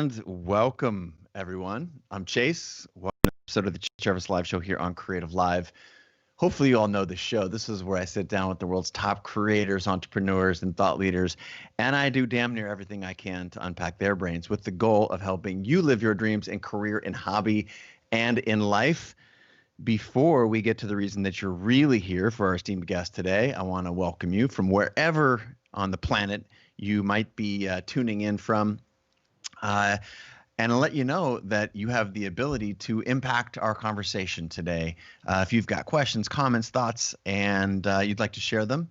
And welcome, everyone. I'm Chase. Welcome to an episode of the Travis Live Show here on Creative Live. Hopefully, you all know the show. This is where I sit down with the world's top creators, entrepreneurs, and thought leaders, and I do damn near everything I can to unpack their brains with the goal of helping you live your dreams in career, in hobby, and in life. Before we get to the reason that you're really here for our esteemed guest today, I want to welcome you from wherever on the planet you might be tuning in from. And let you know that you have the ability to impact our conversation today. If you've got questions, comments, thoughts, and you'd like to share them,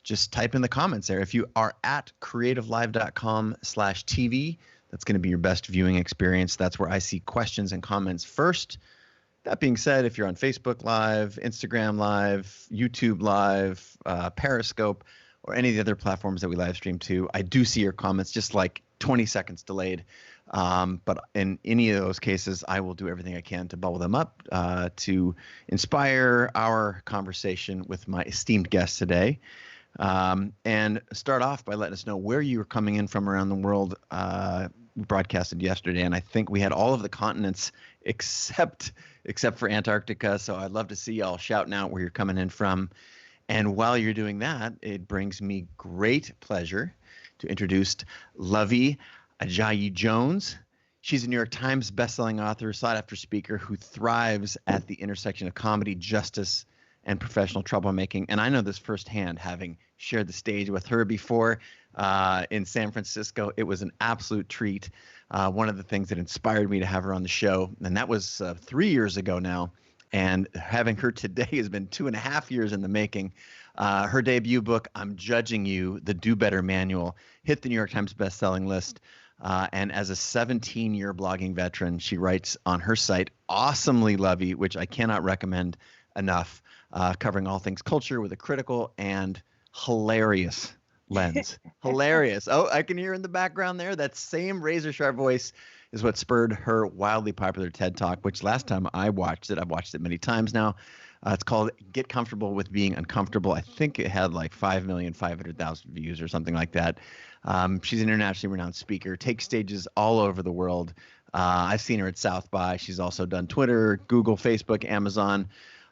just type in the comments there. If you are at creativelive.com/TV, that's going to be your best viewing experience. That's where I see questions and comments first. That being said, if you're on Facebook Live, Instagram Live, YouTube Live, Periscope, or any of the other platforms that we live stream to, I do see your comments, just like 20 seconds delayed. But in any of those cases, I will do everything I can to bubble them up to inspire our conversation with my esteemed guest today. And start off by letting us know where you are coming in from around the world. We broadcasted yesterday, and I think we had all of the continents except for Antarctica. So I'd love to see y'all shouting out where you're coming in from. And while you're doing that, it brings me great pleasure to introduce Luvvie Ajayi Jones. She's a New York Times bestselling author, sought-after speaker who thrives at the intersection of comedy, justice, and professional troublemaking. And I know this firsthand, having shared the stage with her before in San Francisco. It was an absolute treat. One of the things that inspired me to have her on the show, and that was 3 years ago now. And having her today has been 2.5 years in the making. Her debut book, I'm Judging You, The Do Better Manual, hit the New York Times bestselling list. And as a 17-year blogging veteran, she writes on her site, Awesomely Luvvie, which I cannot recommend enough, covering all things culture with a critical and hilarious lens. Hilarious. Oh, I can hear in the background there, that same razor-sharp voice is what spurred her wildly popular TED Talk, which last time I've watched it many times now. It's called Get Comfortable with Being Uncomfortable. I think it had like 5,500,000 views or something like that. She's an internationally renowned speaker, takes stages all over the world. I've seen her at South by. She's also done Twitter, Google, Facebook, Amazon,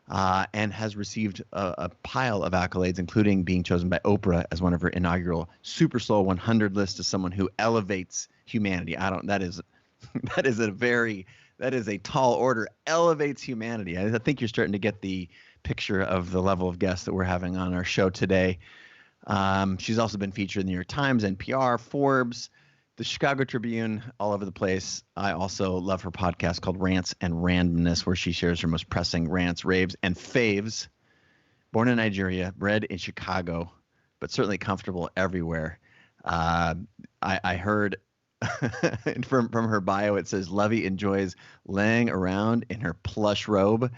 and has received a pile of accolades, including being chosen by Oprah as one of her inaugural Super Soul 100 list as someone who elevates humanity. That is a tall order. Elevates humanity. I think you're starting to get the picture of the level of guests that we're having on our show today. She's also been featured in the New York Times, NPR, Forbes, the Chicago Tribune, all over the place. I also love her podcast called Rants and Randomness, where she shares her most pressing rants, raves, and faves. Born in Nigeria, bred in Chicago, but certainly comfortable everywhere. I heard from her bio, it says Luvvie enjoys laying around in her plush robe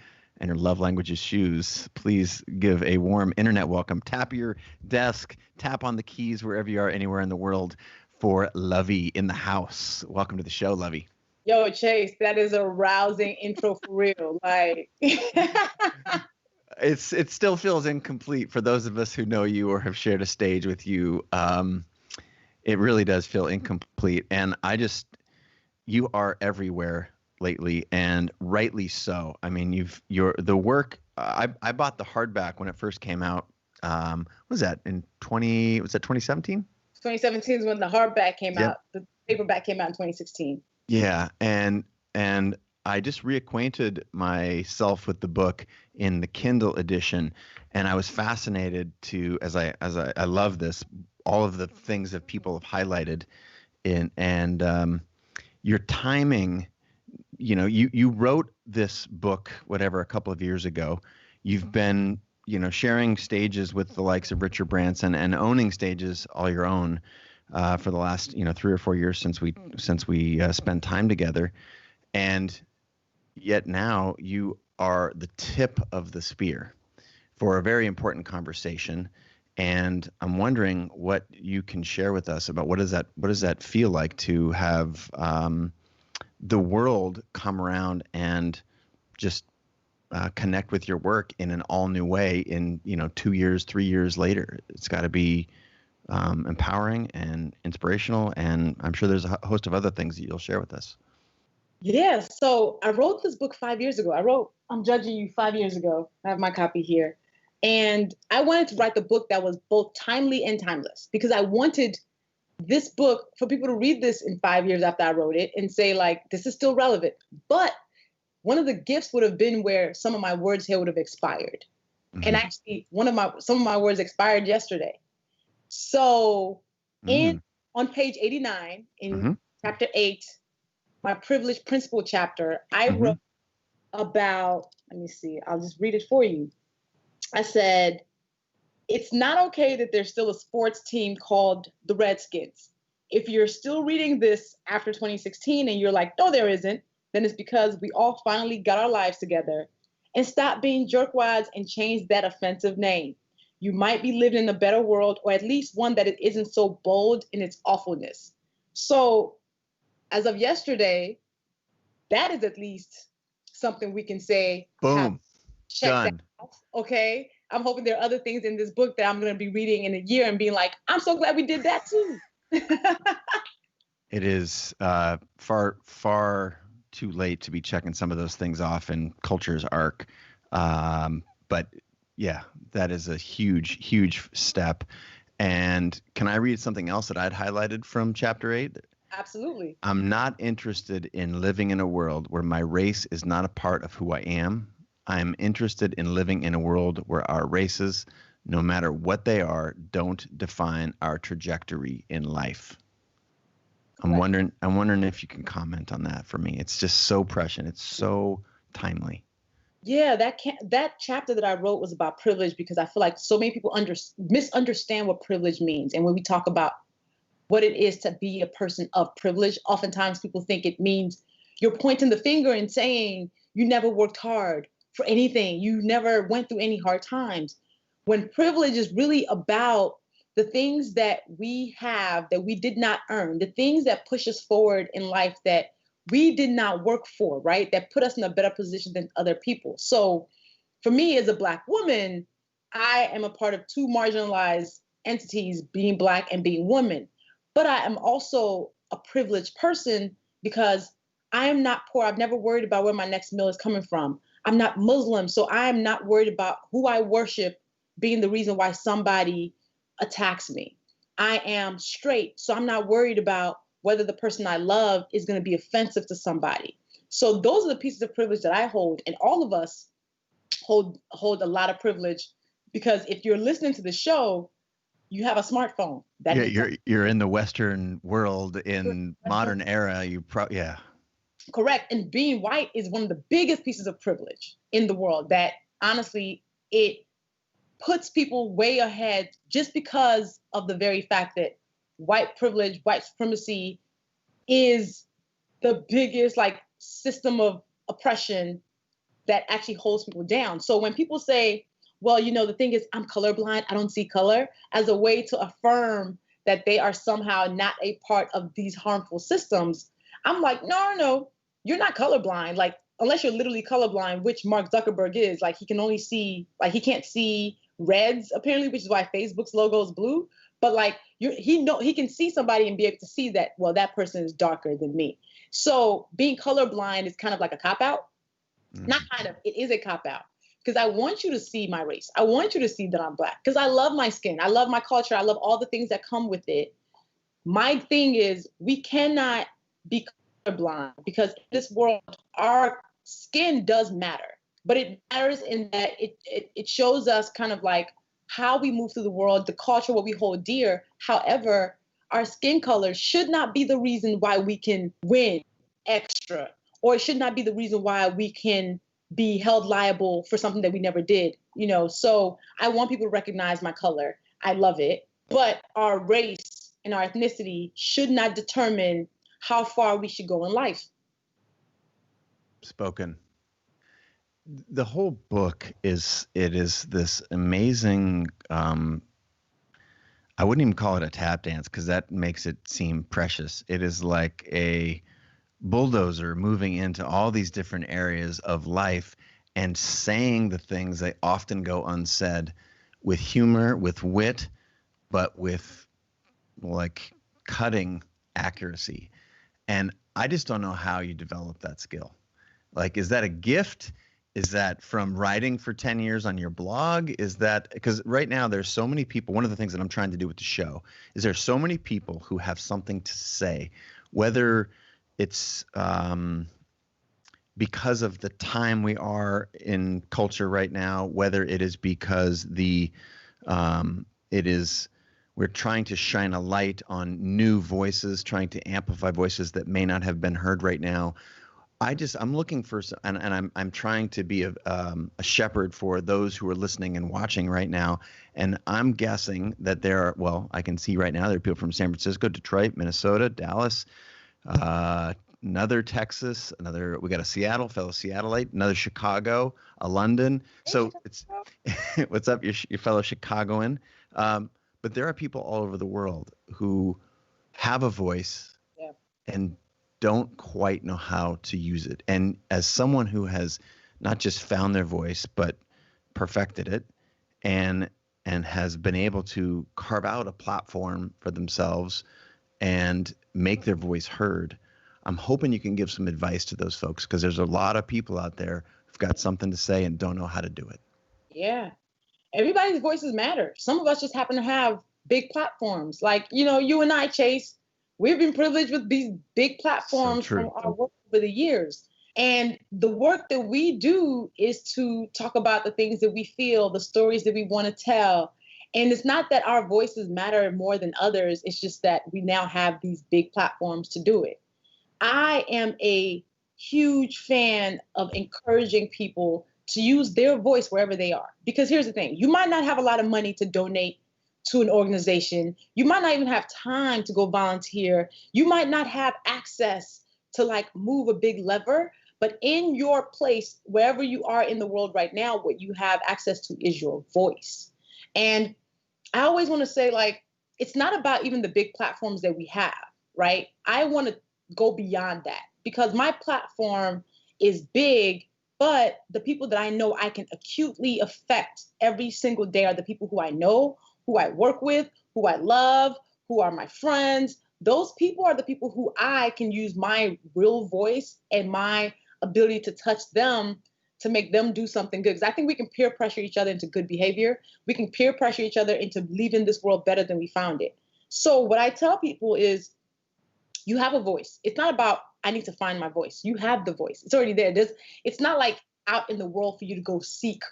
and her love language is shoes. Please give a warm internet welcome. Tap your desk, tap on the keys wherever you are, anywhere in the world, for Luvvie in the house. Welcome to the show, Luvvie. Yo, Chase, that is a rousing intro for real. Like, it still feels incomplete for those of us who know you or have shared a stage with you. It really does feel incomplete. And you are everywhere lately, and rightly so. I mean, the work, I bought the hardback when it first came out. What was that, 2017? 2017 is when the hardback came out. The paperback came out in 2016. Yeah. And I just reacquainted myself with the book in the Kindle edition. And I was fascinated as I love this, all of the things that people have highlighted and your timing. You wrote this book, whatever, a couple of years ago. You've been, sharing stages with the likes of Richard Branson and owning stages all your own for the last, 3 or 4 years since we spent time together. And yet now you are the tip of the spear for a very important conversation. And I'm wondering what you can share with us about what does that feel like to have the world come around and just connect with your work in an all new way in 2 years, 3 years later. It's got to be empowering and inspirational. And I'm sure there's a host of other things that you'll share with us. Yeah, so I wrote this book 5 years ago. I'm Judging You 5 years ago. I have my copy here. And I wanted to write the book that was both timely and timeless because I wanted this book for people to read this in 5 years after I wrote it and say, like, this is still relevant. But one of the gifts would have been where some of my words here would have expired. Mm-hmm. And actually, some of my words expired yesterday. So on page 89 in chapter 8, my privilege principle chapter, I wrote about, let me see, I'll just read it for you. I said, it's not okay that there's still a sports team called the Redskins. If you're still reading this after 2016 and you're like, no, there isn't, then it's because we all finally got our lives together and stop being jerkwads and change that offensive name. You might be living in a better world, or at least one that it isn't so bold in its awfulness. So as of yesterday, that is at least something we can say. Boom. Done. Okay. I'm hoping there are other things in this book that I'm going to be reading in a year and being like, I'm so glad we did that too. It is far, far too late to be checking some of those things off in culture's arc. But yeah, that is a huge, huge step. And can I read something else that I'd highlighted from chapter 8? Absolutely. I'm not interested in living in a world where my race is not a part of who I am. I'm interested in living in a world where our races, no matter what they are, don't define our trajectory in life. I'm wondering if you can comment on that for me. It's just so prescient. It's so timely. Yeah, that chapter that I wrote was about privilege because I feel like so many people misunderstand what privilege means. And when we talk about what it is to be a person of privilege, oftentimes people think it means you're pointing the finger and saying you never worked hard for anything. You never went through any hard times. When privilege is really about the things that we have that we did not earn, the things that push us forward in life that we did not work for, right? That put us in a better position than other people. So for me as a Black woman, I am a part of two marginalized entities, being Black and being woman. But I am also a privileged person because I am not poor. I've never worried about where my next meal is coming from. I'm not Muslim, so I am not worried about who I worship being the reason why somebody attacks me. I am straight, so I'm not worried about whether the person I love is going to be offensive to somebody. So those are the pieces of privilege that I hold, and all of us hold a lot of privilege because if you're listening to the show, you have a smartphone. You're in the Western world in modern era. Correct. And being white is one of the biggest pieces of privilege in the world that honestly, it puts people way ahead just because of the very fact that white privilege, white supremacy is the biggest system of oppression that actually holds people down. So when people say, well, the thing is I'm colorblind, I don't see color, as a way to affirm that they are somehow not a part of these harmful systems, I'm like, no, you're not colorblind. Like, unless you're literally colorblind, which Mark Zuckerberg is, he can only see, he can't see reds apparently, which is why Facebook's logo is blue. But he can see somebody and be able to see that, well, that person is darker than me. So being colorblind is kind of like a cop-out. Not kind of, it is a cop-out. Because I want you to see my race. I want you to see that I'm Black. Because I love my skin. I love my culture. I love all the things that come with it. My thing is, we cannot be colorblind because in this world, our skin does matter. But it matters in that it shows us kind of how we move through the world, the culture, what we hold dear. However, our skin color should not be the reason why we can win extra, or it should not be the reason why we can be held liable for something that we never did, So I want people to recognize my color. I love it. But our race and our ethnicity should not determine how far we should go in life. Spoken. The whole book is this amazing, I wouldn't even call it a tap dance because that makes it seem precious. It is like a bulldozer moving into all these different areas of life and saying the things that often go unsaid with humor, with wit, but with like cutting accuracy. And I just don't know how you develop that skill. Like, is that a gift? Is that from writing for 10 years on your blog? Is that because right now there's so many people? One of the things that I'm trying to do with the show is there's so many people who have something to say, whether it's because of the time we are in culture right now, whether it is because we're trying to shine a light on new voices, trying to amplify voices that may not have been heard right now. I'm looking for, and I'm trying to be a shepherd for those who are listening and watching right now. And I'm guessing that I can see right now there are people from San Francisco, Detroit, Minnesota, Dallas, another Texas, we got a Seattle, fellow Seattleite, another Chicago, a London. So it's, what's up, your fellow Chicagoan? But there are people all over the world who have a voice and don't quite know how to use it. And as someone who has not just found their voice, but perfected it and has been able to carve out a platform for themselves and make their voice heard, I'm hoping you can give some advice to those folks, because there's a lot of people out there who've got something to say and don't know how to do it. Yeah. Everybody's voices matter. Some of us just happen to have big platforms. Like, you and I, Chase, we've been privileged with these big platforms from our work over the years. And the work that we do is to talk about the things that we feel, the stories that we want to tell. And it's not that our voices matter more than others. It's just that we now have these big platforms to do it. I am a huge fan of encouraging people to use their voice wherever they are. Because here's the thing, you might not have a lot of money to donate to an organization. You might not even have time to go volunteer. You might not have access to move a big lever, but in your place, wherever you are in the world right now, what you have access to is your voice. And I always want to say, it's not about even the big platforms that we have, right? I want to go beyond that, because my platform is big, but the people that I know I can acutely affect every single day are the people who I know, who I work with, who I love, who are my friends. Those people are the people who I can use my real voice and my ability to touch them to make them do something good. Because I think we can peer pressure each other into good behavior. We can peer pressure each other into leaving this world better than we found it. So what I tell people is, you have a voice. It's not about, I need to find my voice. You have the voice. It's already there. It's not like out in the world for you to go seek.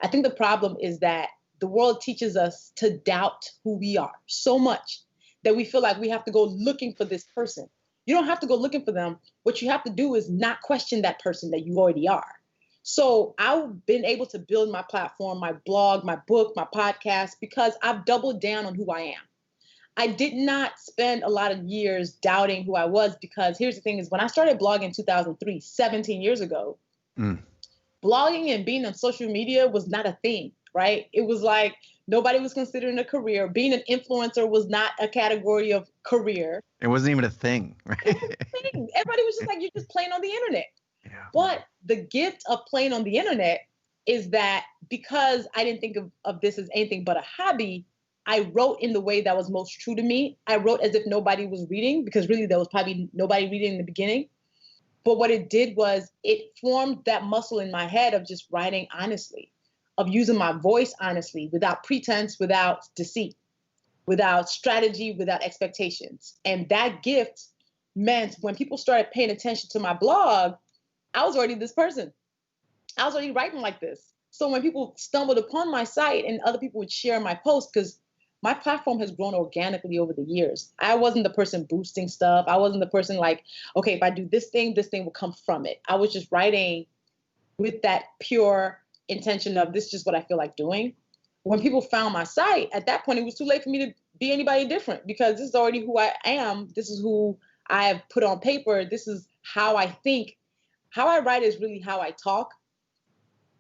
I think the problem is that the world teaches us to doubt who we are so much that we feel like we have to go looking for this person. You don't have to go looking for them. What you have to do is not question that person that you already are. So I've been able to build my platform, my blog, my book, my podcast, because I've doubled down on who I am. I did not spend a lot of years doubting who I was, because here's the thing is, when I started blogging in 2003, 17 years ago, blogging and being on social media was not a thing, right? It was like nobody was considering a career. Being an influencer was not a category of career. It wasn't even a thing, right? It wasn't a thing. Everybody was just like, you're just playing on the internet. Yeah. But the gift of playing on the internet is that because I didn't think of this as anything but a hobby, I wrote in the way that was most true to me. I wrote as if nobody was reading, because really there was probably nobody reading in the beginning. But what it did was it formed that muscle in my head of just writing honestly, of using my voice honestly, without pretense, without deceit, without strategy, without expectations. And that gift meant when people started paying attention to my blog, I was already this person. I was already writing like this. So when people stumbled upon my site and other people would share my posts, because my platform has grown organically over the years. I wasn't the person boosting stuff. I wasn't the person like, okay, if I do this thing will come from it. I was just writing with that pure intention of, this is just what I feel like doing. When people found my site, at that point, it was too late for me to be anybody different, because this is already who I am. This is who I have put on paper. This is how I think. How I write is really how I talk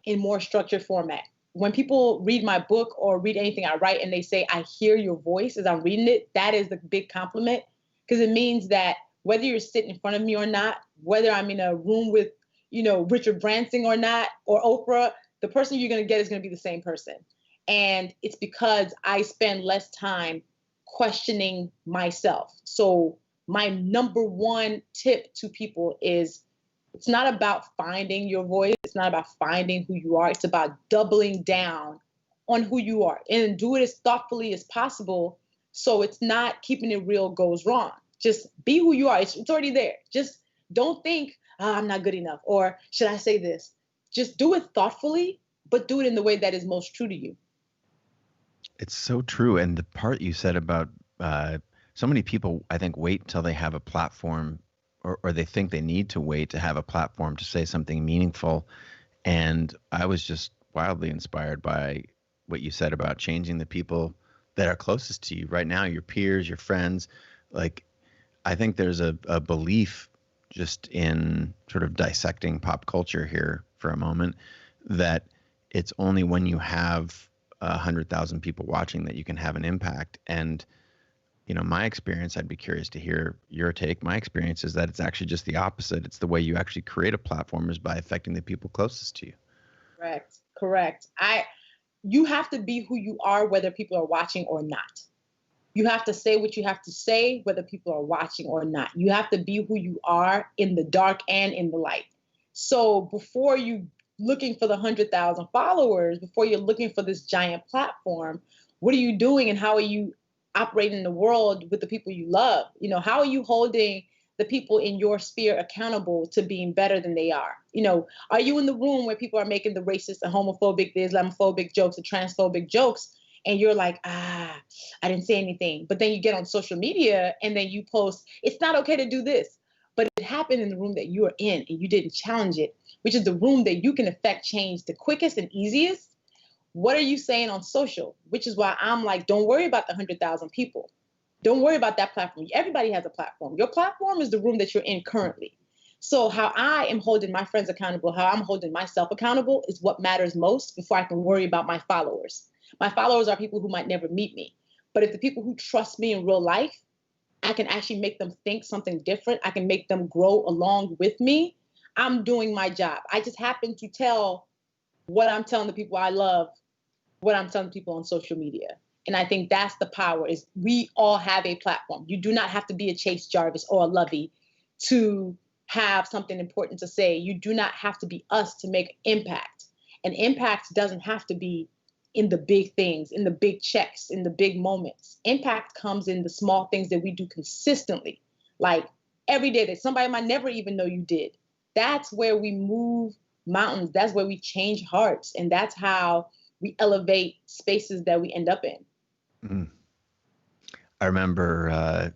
in more structured format. When people read my book or read anything I write and they say, I hear your voice as I'm reading it, that is the big compliment, because it means that whether you're sitting in front of me or not, whether I'm in a room with, Richard Branson or not, or Oprah, the person you're going to get is going to be the same person. And it's because I spend less time questioning myself. So my number one tip to people is, it's not about finding your voice. It's not about finding who you are. It's about doubling down on who you are and do it as thoughtfully as possible. So it's not keeping it real goes wrong. Just be who you are. It's already there. Just don't think, oh, I'm not good enough, or should I say this? Just do it thoughtfully, but do it in the way that is most true to you. It's so true. And the part you said about so many people, I think, wait till they have a platform, or they think they need to wait to have a platform to say something meaningful. And I was just wildly inspired by what you said about changing the people that are closest to you right now, your peers, your friends. Like, I think there's a belief, just in sort of dissecting pop culture here for a moment, that it's only when you have 100,000 people watching that you can have an impact. And my experience, I'd be curious to hear your take. My experience is that it's actually just the opposite. It's the way you actually create a platform is by affecting the people closest to you. Correct. You have to be who you are, whether people are watching or not. You have to say what you have to say, whether people are watching or not. You have to be who you are in the dark and in the light. So before you looking for the 100,000 followers, before you're looking for this giant platform, what are you doing and how are you operating in the world with the people you love? How are you holding the people in your sphere accountable to being better than they are? Are you in the room where people are making the racist and homophobic, the Islamophobic jokes, the transphobic jokes, and you're like, I didn't say anything. But then you get on social media and then you post, it's not okay to do this. But it happened in the room that you were in and you didn't challenge it, which is the room that you can affect change the quickest and easiest. What are you saying on social? Which is why I'm like, don't worry about the 100,000 people. Don't worry about that platform. Everybody has a platform. Your platform is the room that you're in currently. So how I am holding my friends accountable, how I'm holding myself accountable is what matters most before I can worry about my followers. My followers are people who might never meet me. But if the people who trust me in real life, I can actually make them think something different. I can make them grow along with me. I'm doing my job. I just happen to tell what I'm telling the people I love, what I'm telling people on social media. And I think that's the power, is we all have a platform. You do not have to be a Chase Jarvis or a Luvvie to have something important to say. You do not have to be us to make impact. And impact doesn't have to be in the big things, in the big checks, in the big moments. Impact comes in the small things that we do consistently, like every day that somebody might never even know you did. That's where we move mountains. That's where we change hearts. And that's how we elevate spaces that we end up in. Mm. I remember,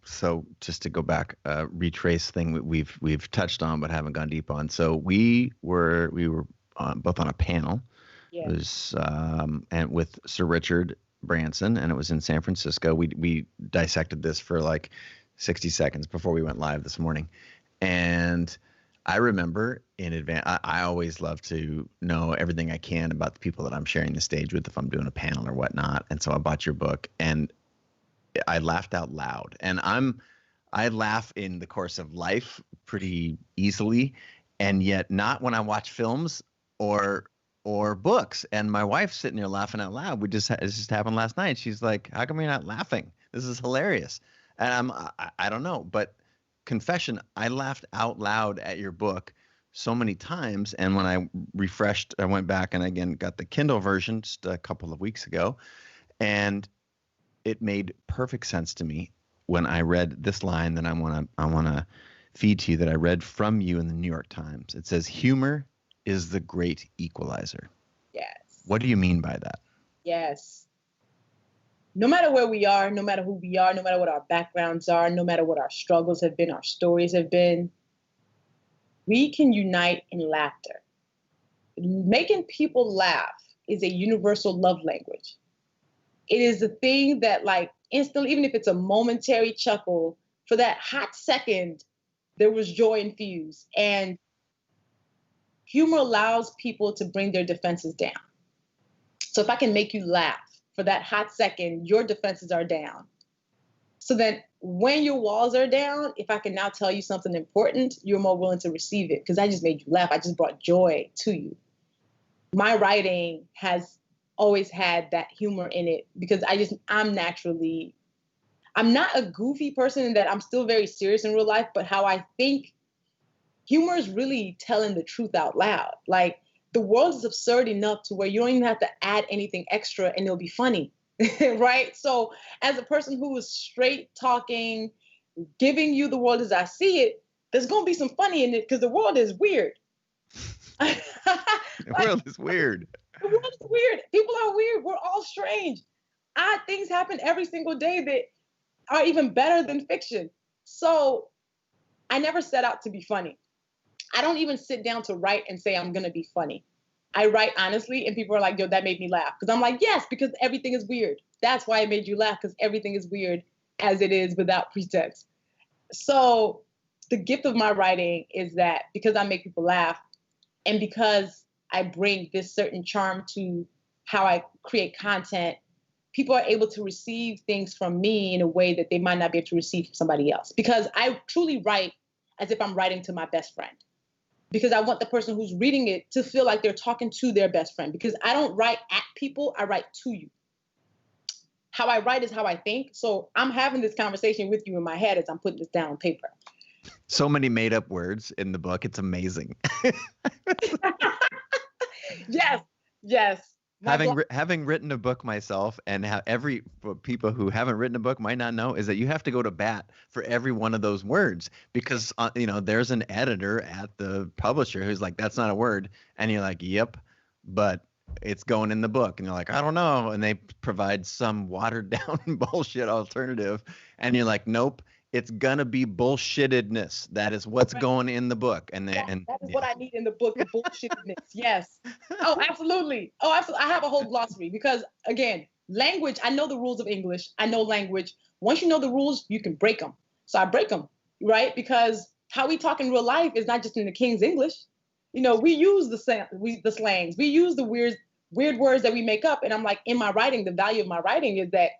so just to go back, retrace thing we've touched on but haven't gone deep on. So we were both on a panel. Yeah. It was and with Sir Richard Branson, and it was in San Francisco. We dissected this for like 60 seconds before we went live this morning. And I remember in advance, I always love to know everything I can about the people that I'm sharing the stage with if I'm doing a panel or whatnot. And so I bought your book and I laughed out loud. And I laugh in the course of life pretty easily, and yet not when I watch films or books. And my wife's sitting there laughing out loud. This just happened last night. She's like, how come you're not laughing? This is hilarious. And I don't know, but confession, I laughed out loud at your book so many times. And when I refreshed, I went back and again got the Kindle version just a couple of weeks ago, and it made perfect sense to me when I read this line that I want to feed to you, that I read from you in the New York Times. It says, humor is the great equalizer. Yes. What do you mean by that? Yes. No matter where we are, no matter who we are, no matter what our backgrounds are, no matter what our struggles have been, our stories have been, we can unite in laughter. Making people laugh is a universal love language. It is the thing that, like, instantly, even if it's a momentary chuckle, for that hot second, there was joy infused. And humor allows people to bring their defenses down. So if I can make you laugh for that hot second, your defenses are down. So then when your walls are down, if I can now tell you something important, you're more willing to receive it because I just made you laugh. I just brought joy to you. My writing has always had that humor in it because I'm naturally I'm not a goofy person in that I'm still very serious in real life, but how I think humor is really telling the truth out loud. Like, the world is absurd enough to where you don't even have to add anything extra and it'll be funny, right? So as a person who is straight talking, giving you the world as I see it, there's going to be some funny in it because the world is weird. The world is weird. The world is weird. People are weird. We're all strange. Odd things happen every single day that are even better than fiction. So I never set out to be funny. I don't even sit down to write and say I'm going to be funny. I write honestly, and people are like, yo, that made me laugh. Because I'm like, yes, because everything is weird. That's why it made you laugh, because everything is weird as it is without pretense. So the gift of my writing is that because I make people laugh and because I bring this certain charm to how I create content, people are able to receive things from me in a way that they might not be able to receive from somebody else. Because I truly write as if I'm writing to my best friend. Because I want the person who's reading it to feel like they're talking to their best friend. Because I don't write at people, I write to you. How I write is how I think. So I'm having this conversation with you in my head as I'm putting this down on paper. So many made up words in the book. It's amazing. Yes. Having written a book myself, and for people who haven't written a book might not know, is that you have to go to bat for every one of those words because there's an editor at the publisher who's like, that's not a word, and you're like, yep, but it's going in the book, and you're like, I don't know, and they provide some watered down bullshit alternative, and you're like, nope. It's gonna be bullshittedness. That is what's going in the book, and that is what I need in the book. The bullshittedness. Yes. Oh, absolutely. I have a whole glossary because, again, language. I know the rules of English. I know language. Once you know the rules, you can break them. So I break them, right? Because how we talk in real life is not just in the King's English. We use the slangs. We use the weird words that we make up. And I'm like, in my writing, the value of my writing is that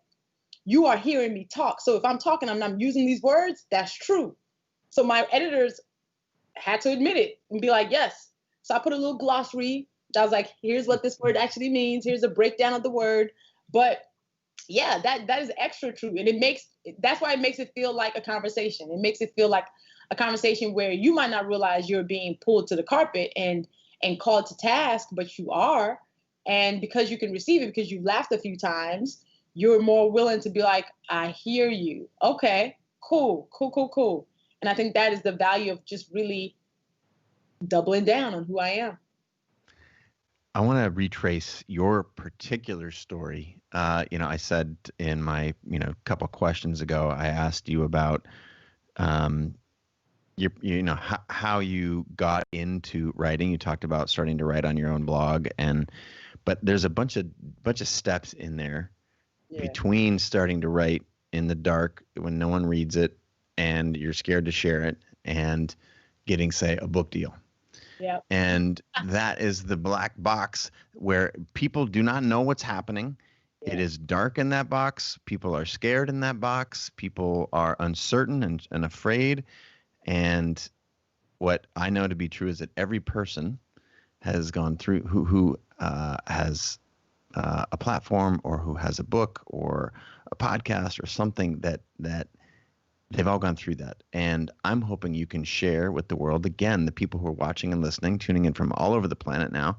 you are hearing me talk. So if I'm talking, I'm not using these words, that's true. So my editors had to admit it and be like, yes. So I put a little glossary. I was like, here's what this word actually means. Here's a breakdown of the word. But yeah, that is extra true. And that's why it makes it feel like a conversation. It makes it feel like a conversation where you might not realize you're being pulled to the carpet and called to task, but you are. And because you can receive it, because you've laughed a few times, you're more willing to be like, I hear you. Okay, cool. And I think that is the value of just really doubling down on who I am. I want to retrace your particular story. I said in my, couple questions ago, I asked you about, how you got into writing. You talked about starting to write on your own blog, but there's a bunch of steps in there. Yeah. Between starting to write in the dark when no one reads it and you're scared to share it and getting, say, a book deal. Yeah. And that is the black box where people do not know what's happening. Yeah. It is dark in that box. People are scared in that box. People are uncertain and afraid. And what I know to be true is that every person has gone through who has a platform or who has a book or a podcast or something that they've all gone through that. And I'm hoping you can share with the world, again, the people who are watching and listening, tuning in from all over the planet now.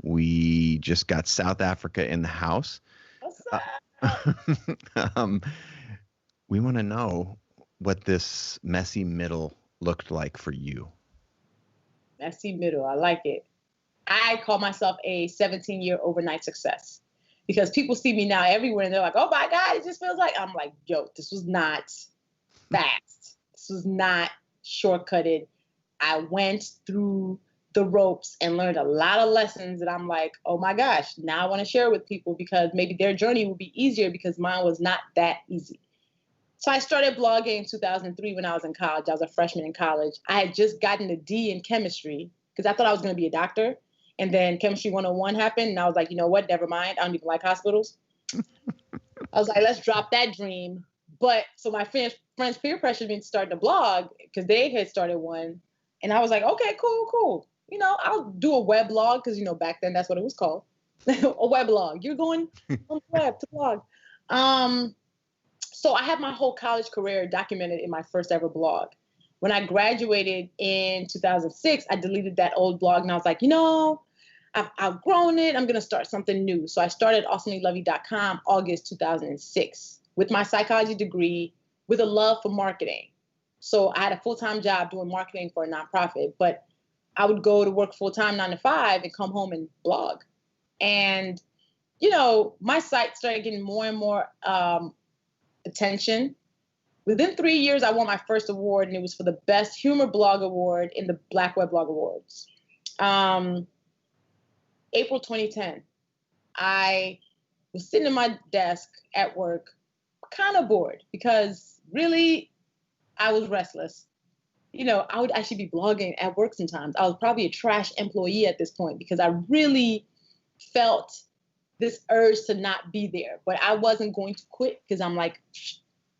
We just got South Africa in the house. What's up? We want to know what this messy middle looked like for you. Messy middle. I like it. I call myself a 17-year overnight success because people see me now everywhere and they're like, oh my God, it just feels like, I'm like, yo, this was not fast. This was not shortcutted. I went through the ropes and learned a lot of lessons that I'm like, oh my gosh, now I want to share with people because maybe their journey will be easier because mine was not that easy. So I started blogging in 2003 when I was in college. I was a freshman in college. I had just gotten a D in chemistry because I thought I was going to be a doctor. And then Chemistry 101 happened, and I was like, you know what? Never mind. I don't even like hospitals. I was like, let's drop that dream. But so my friends peer pressured me to start a blog because they had started one. And I was like, okay, cool. I'll do a web blog because, back then that's what it was called. A web blog. You're going on the web to blog. So I have my whole college career documented in my first ever blog. When I graduated in 2006, I deleted that old blog and I was like, I've outgrown it. I'm going to start something new. So I started awesomelylovely.com August 2006 with my psychology degree with a love for marketing. So I had a full-time job doing marketing for a nonprofit, but I would go to work full-time 9 to 5 and come home and blog. And, my site started getting more and more attention. Within 3 years, I won my first award, and it was for the Best Humor Blog Award in the Black Web Blog Awards. April 2010, I was sitting at my desk at work, kind of bored because really I was restless. I would actually be blogging at work sometimes. I was probably a trash employee at this point because I really felt this urge to not be there, but I wasn't going to quit because I'm like,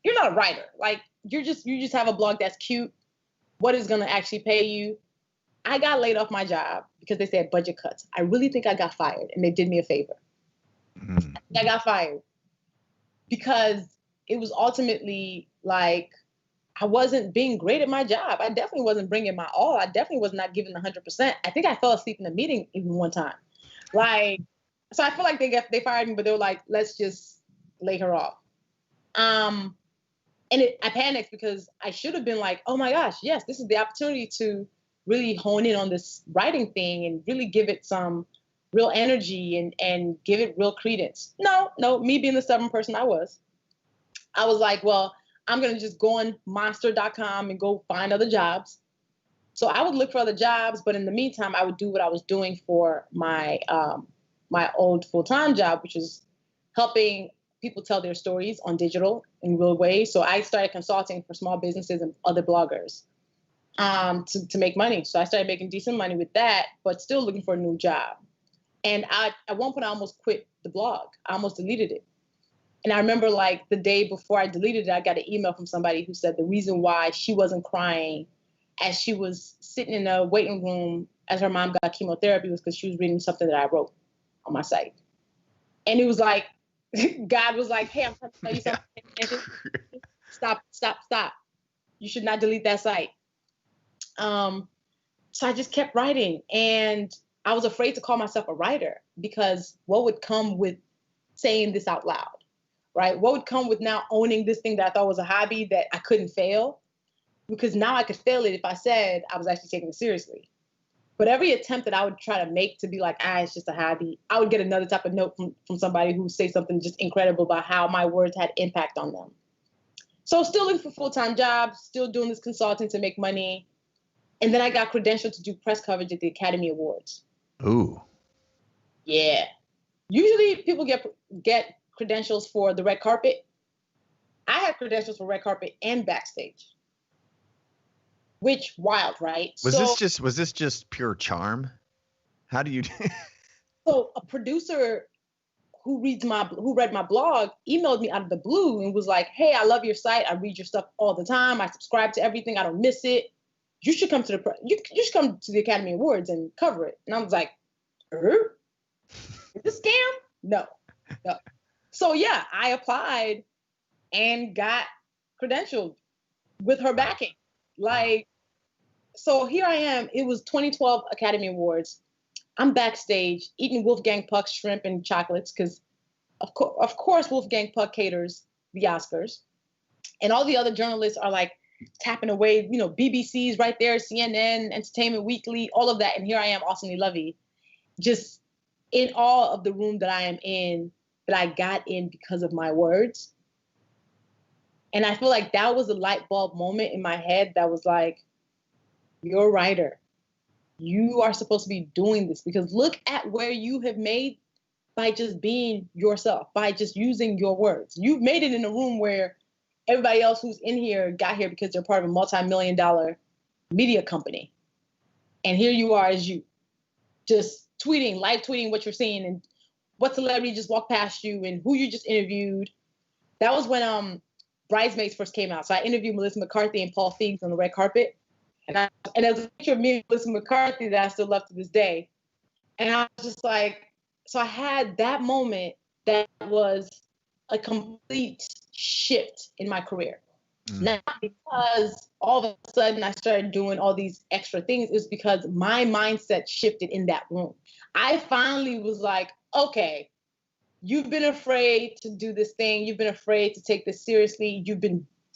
you're not a writer. Like you just have a blog that's cute. What is going to actually pay you? I got laid off my job because they said budget cuts. I really think I got fired and they did me a favor. Mm-hmm. I got fired because it was ultimately like, I wasn't being great at my job. I definitely wasn't bringing my all. I definitely was not giving 100%. I think I fell asleep in a meeting even one time. So I feel like they fired me, but they were like, let's just lay her off. I panicked because I should have been like, oh my gosh, yes, this is the opportunity to really hone in on this writing thing and really give it some real energy and give it real credence. No, me being the stubborn person I was like, well, I'm going to just go on monster.com and go find other jobs. So I would look for other jobs, but in the meantime, I would do what I was doing for my my old full-time job, which is helping people tell their stories on digital in real ways. So I started consulting for small businesses and other bloggers to make money. So I started making decent money with that, but still looking for a new job. And at one point, I almost quit the blog. I almost deleted it. And I remember like the day before I deleted it, I got an email from somebody who said the reason why she wasn't crying as she was sitting in a waiting room as her mom got chemotherapy was because she was reading something that I wrote on my site. And it was like, God was like, hey, I'm trying to tell you something. Stop. You should not delete that site. So I just kept writing. And I was afraid to call myself a writer because what would come with saying this out loud? Right? What would come with now owning this thing that I thought was a hobby that I couldn't fail? Because now I could fail it if I said I was actually taking it seriously. But every attempt that I would try to make to be like, it's just a hobby, I would get another type of note from somebody who would say something just incredible about how my words had impact on them. So still looking for full-time jobs, still doing this consulting to make money. And then I got credentialed to do press coverage at the Academy Awards. Ooh. Yeah. Usually people get credentials for the red carpet. I had credentials for red carpet and backstage. Which wild, right? Was this just pure charm? How do you? So a producer who read my blog emailed me out of the blue and was like, "Hey, I love your site. I read your stuff all the time. I subscribe to everything. I don't miss it. You should come to you should come to the Academy Awards and cover it." And I was like, Is this a scam? No. So yeah, I applied and got credentialed with her backing. So here I am. It was 2012 Academy Awards. I'm backstage eating Wolfgang Puck's shrimp and chocolates because, of course, Wolfgang Puck caters the Oscars. And all the other journalists are like tapping away, BBC's right there, CNN, Entertainment Weekly, all of that. And here I am, Awesomely Lovely, just in awe of the room that I am in, that I got in because of my words. And I feel like that was a light bulb moment in my head that was like, you're a writer. You are supposed to be doing this because look at where you have made by just being yourself, by just using your words. You've made it in a room where everybody else who's in here got here because they're part of a multi-million-dollar media company. And here you are as you, just live tweeting what you're seeing and what celebrity just walked past you and who you just interviewed. That was when Bridesmaids first came out. So I interviewed Melissa McCarthy and Paul Feig on the red carpet. And there's a picture of me and Melissa McCarthy that I still love to this day. And I was just like, so I had that moment that was a complete shift in my career. Mm. Not because all of a sudden I started doing all these extra things. It was because my mindset shifted in that room. I finally was like, okay, you've been afraid to do this thing. You've been afraid to take this seriously.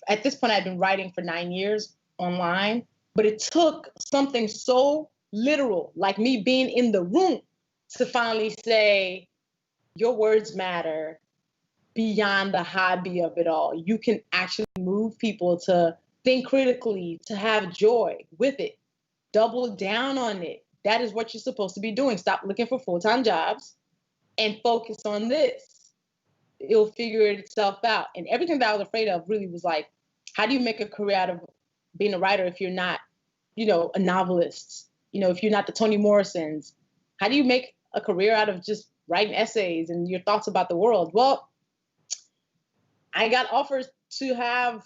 At this point, I'd been writing for 9 years online, but it took something so literal, like me being in the room, to finally say, your words matter beyond the hobby of it all. You can actually move people to think critically, to have joy with it, double down on it. That is what you're supposed to be doing. Stop looking for full-time jobs and focus on this. It'll figure itself out. And everything that I was afraid of really was like, how do you make a career out of being a writer if you're not, a novelist? If you're not the Toni Morrisons? How do you make a career out of just writing essays and your thoughts about the world? Well, I got offers to have,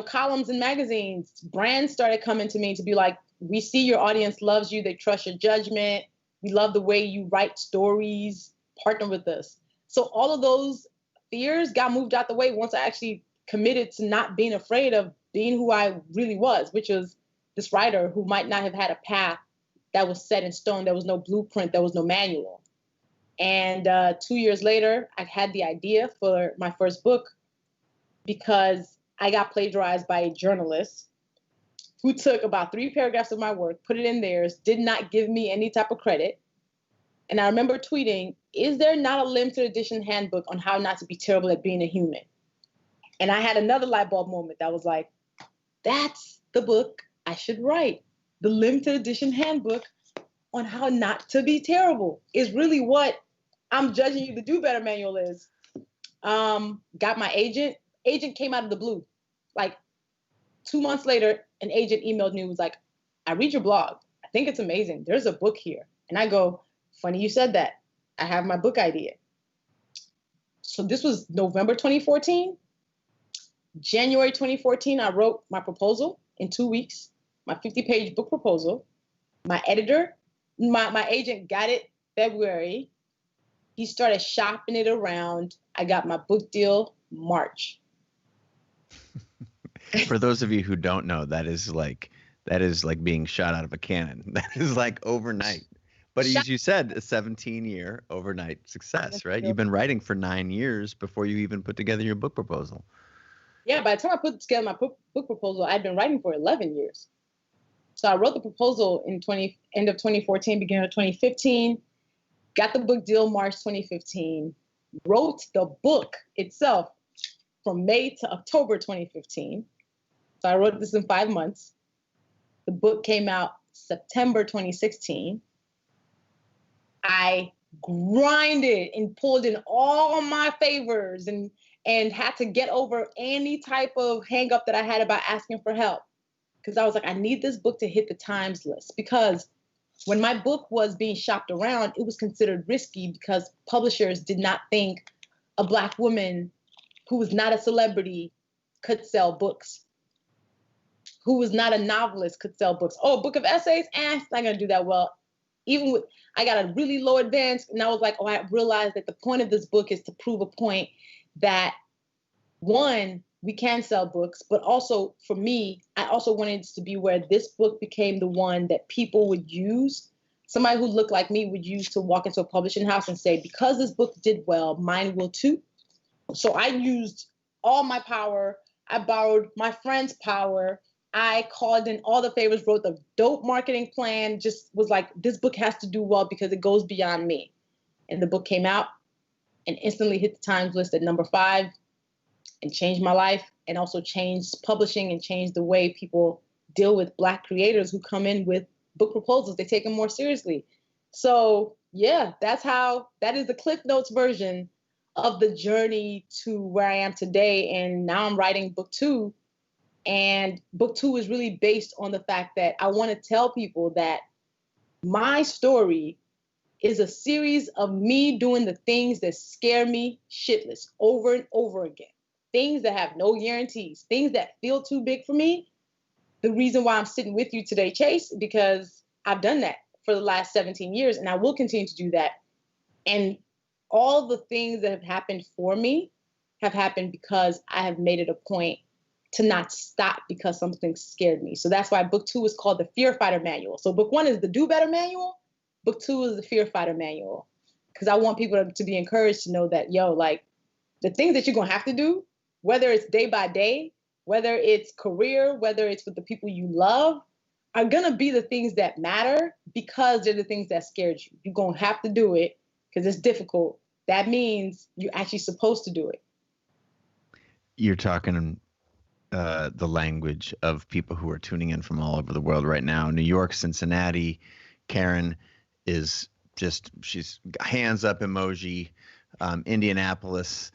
columns in magazines. Brands started coming to me to be like, we see your audience loves you. They trust your judgment. We love the way you write stories. Partner with us. So all of those fears got moved out the way once I actually committed to not being afraid of being who I really was, which was this writer who might not have had a path that was set in stone. There was no blueprint. There was no manual. And 2 years later, I had the idea for my first book because I got plagiarized by a journalist who took about 3 paragraphs of my work, put it in theirs, did not give me any type of credit. And I remember tweeting, is there not a limited edition handbook on how not to be terrible at being a human? And I had another light bulb moment that was like, that's the book I should write. The limited edition handbook on how not to be terrible is really what I'm judging you to do better manual is. Got my agent. Agent came out of the blue. Like 2 months later, an agent emailed me and was like, I read your blog. I think it's amazing. There's a book here. And I go, funny you said that. I have my book idea. So this was November 2014. January 2014, I wrote my proposal in 2 weeks, my 50-page book proposal. My editor, my agent got it February. He started shopping it around. I got my book deal March. For those of you who don't know, that is like being shot out of a cannon. That is like overnight. But as you said, a 17-year overnight success, right? You've been writing for 9 years before you even put together your book proposal. Yeah, by the time I put together my book proposal, I'd been writing for 11 years. So I wrote the proposal in end of 2014, beginning of 2015, got the book deal March 2015, wrote the book itself from May to October 2015. So I wrote this in 5 months. The book came out September 2016. I grinded and pulled in all my favors and had to get over any type of hang up that I had about asking for help. Because I was like, I need this book to hit the Times list. Because when my book was being shopped around, it was considered risky because publishers did not think a Black woman who was not a celebrity could sell books. Who was not a novelist could sell books. Oh, a book of essays? It's not going to do that well. Even with, I got a really low advance, and I was like, I realized that the point of this book is to prove a point that, one, we can sell books, but also for me, I also wanted it to be where this book became the one that people would use. Somebody who looked like me would use to walk into a publishing house and say, because this book did well, mine will too. So I used all my power. I borrowed my friend's power. I called in all the favors, wrote the dope marketing plan, just was like, this book has to do well because it goes beyond me. And the book came out and instantly hit the Times list at number 5 and changed my life, and also changed publishing and changed the way people deal with Black creators who come in with book proposals. They take them more seriously. So yeah, that is the Cliff Notes version of the journey to where I am today. And now I'm writing book 2. And book 2 is really based on the fact that I want to tell people that my story is a series of me doing the things that scare me shitless over and over again. Things that have no guarantees, things that feel too big for me. The reason why I'm sitting with you today, Chase, because I've done that for the last 17 years and I will continue to do that. And all the things that have happened for me have happened because I have made it a point to not stop because something scared me. So that's why book 2 is called the Fear Fighter Manual. So book 1 is the Do Better Manual. Book 2 is the Fear Fighter Manual. Because I want people to be encouraged to know that, like, the things that you're going to have to do, whether it's day by day, whether it's career, whether it's with the people you love, are going to be the things that matter because they're the things that scared you. You're going to have to do it because it's difficult. That means you're actually supposed to do it. You're talking the language of people who are tuning in from all over the world right now. New York, Cincinnati, Karen is she's hands up emoji. Indianapolis,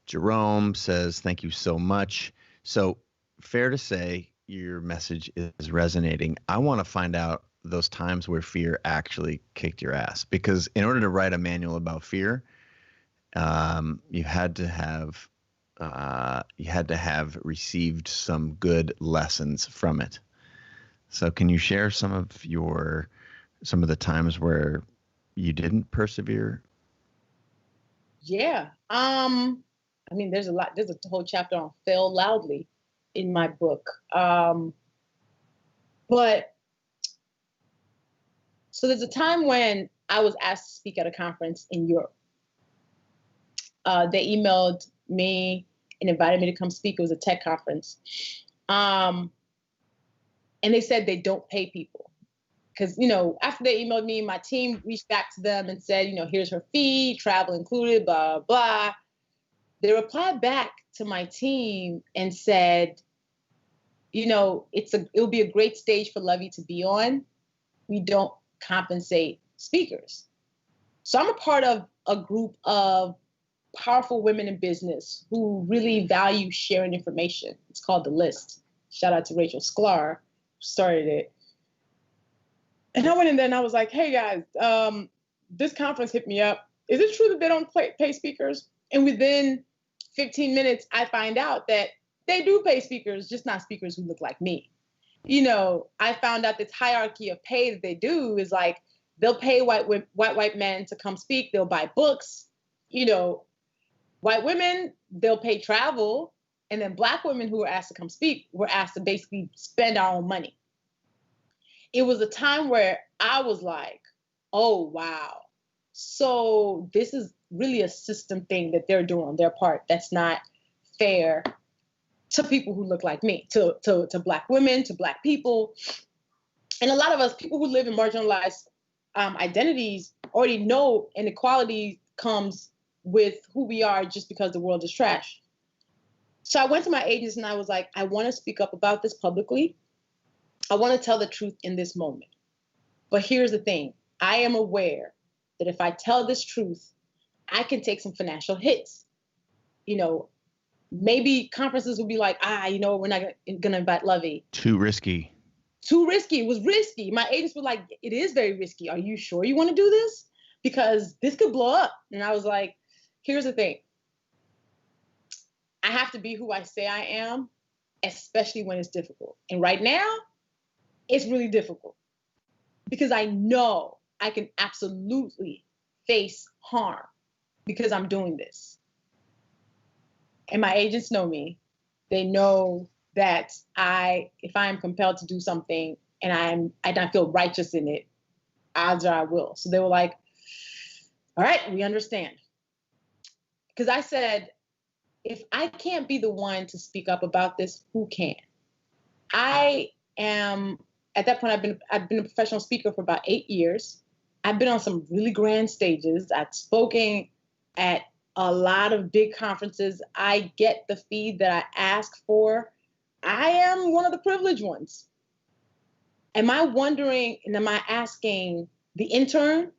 Jerome says, thank you so much. So fair to say your message is resonating. I want to find out those times where fear actually kicked your ass, because in order to write a manual about fear, you had to have received some good lessons from it. So can you share some of the times where you didn't persevere? Yeah. I mean, there's a lot. There's a whole chapter on fail loudly in my book. But so there's a time when I was asked to speak at a conference in Europe. They emailed me and invited me to come speak. It was a tech conference. And they said they don't pay people. Because, after they emailed me, my team reached back to them and said, here's her fee, travel included, blah, blah. They replied back to my team and said, it'll be a great stage for Luvvie to be on. We don't compensate speakers. So I'm a part of a group of powerful women in business who really value sharing information. It's called The List. Shout out to Rachel Sklar, who started it. And I went in there and I was like, hey guys, this conference hit me up. Is it true that they don't pay speakers? And within 15 minutes, I find out that they do pay speakers, just not speakers who look like me. I found out this hierarchy of pay that they do is like, they'll pay white men to come speak. They'll buy books. White women, they'll pay travel. And then Black women who were asked to come speak were asked to basically spend our own money. It was a time where I was like, oh, wow. So this is really a system thing that they're doing on their part that's not fair to people who look like me, to Black women, to Black people. And a lot of us, people who live in marginalized identities, already know inequality comes with who we are just because the world is trash. So I went to my agents and I was like, I want to speak up about this publicly. I want to tell the truth in this moment. But here's the thing. I am aware that if I tell this truth, I can take some financial hits. Maybe conferences will be like, we're not going to invite Luvvie. Too risky. It was risky. My agents were like, it is very risky. Are you sure you want to do this? Because this could blow up. And I was like, here's the thing. I have to be who I say I am, especially when it's difficult. And right now, it's really difficult because I know I can absolutely face harm because I'm doing this. And my agents know me. They know that if I am compelled to do something and I feel righteous in it, odds are I will. So they were like, all right, we understand. Because I said, if I can't be the one to speak up about this, who can? At that point, I've been a professional speaker for about 8 years. I've been on some really grand stages. I've spoken at a lot of big conferences. I get the fee that I ask for. I am one of the privileged ones. Am I wondering, and am I asking the intern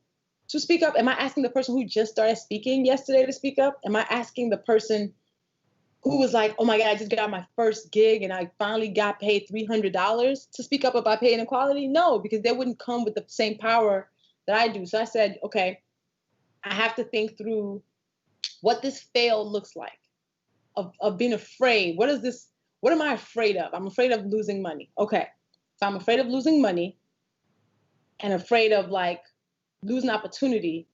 to speak up? Am I asking the person who just started speaking yesterday to speak up? Am I asking the person who was like, oh my God, I just got my first gig and I finally got paid $300 to speak up about pay inequality? No, because they wouldn't come with the same power that I do. So I said, okay, I have to think through what this fail looks like, of being afraid. What am I afraid of? I'm afraid of losing money. Okay, so I'm afraid of losing money and afraid of losing opportunity.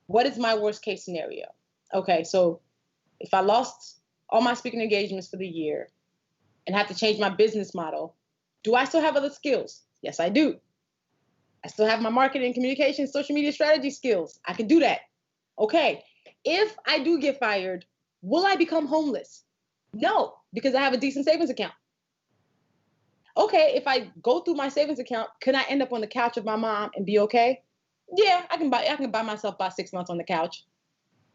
What is my worst case scenario? Okay, so if I lost all my speaking engagements for the year and have to change my business model, do I still have other skills? Yes, I do. I still have my marketing, communication, social media strategy skills. I can do that. Okay. If I do get fired, will I become homeless? No, because I have a decent savings account. Okay, if I go through my savings account, can I end up on the couch of my mom and be okay? Yeah, I can buy myself about 6 months on the couch.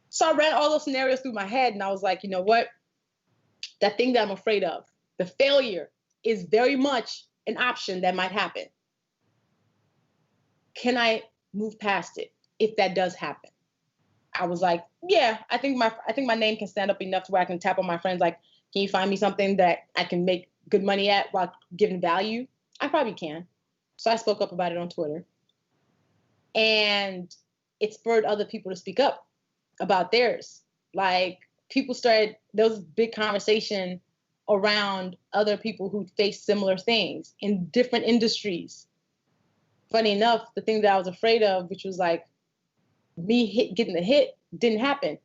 So I ran all those scenarios through my head and I was like, you know what? That thing that I'm afraid of, the failure, is very much an option that might happen. Can I move past it if that does happen? I was like, yeah, I think my name can stand up enough to where I can tap on my friends like, can you find me something that I can make good money at while giving value? I probably can. So I spoke up about it on Twitter. And it spurred other people to speak up about theirs. Like there was a big conversation around other people who faced similar things in different industries. Funny enough, the thing that I was afraid of, which was like me getting the hit, didn't happen.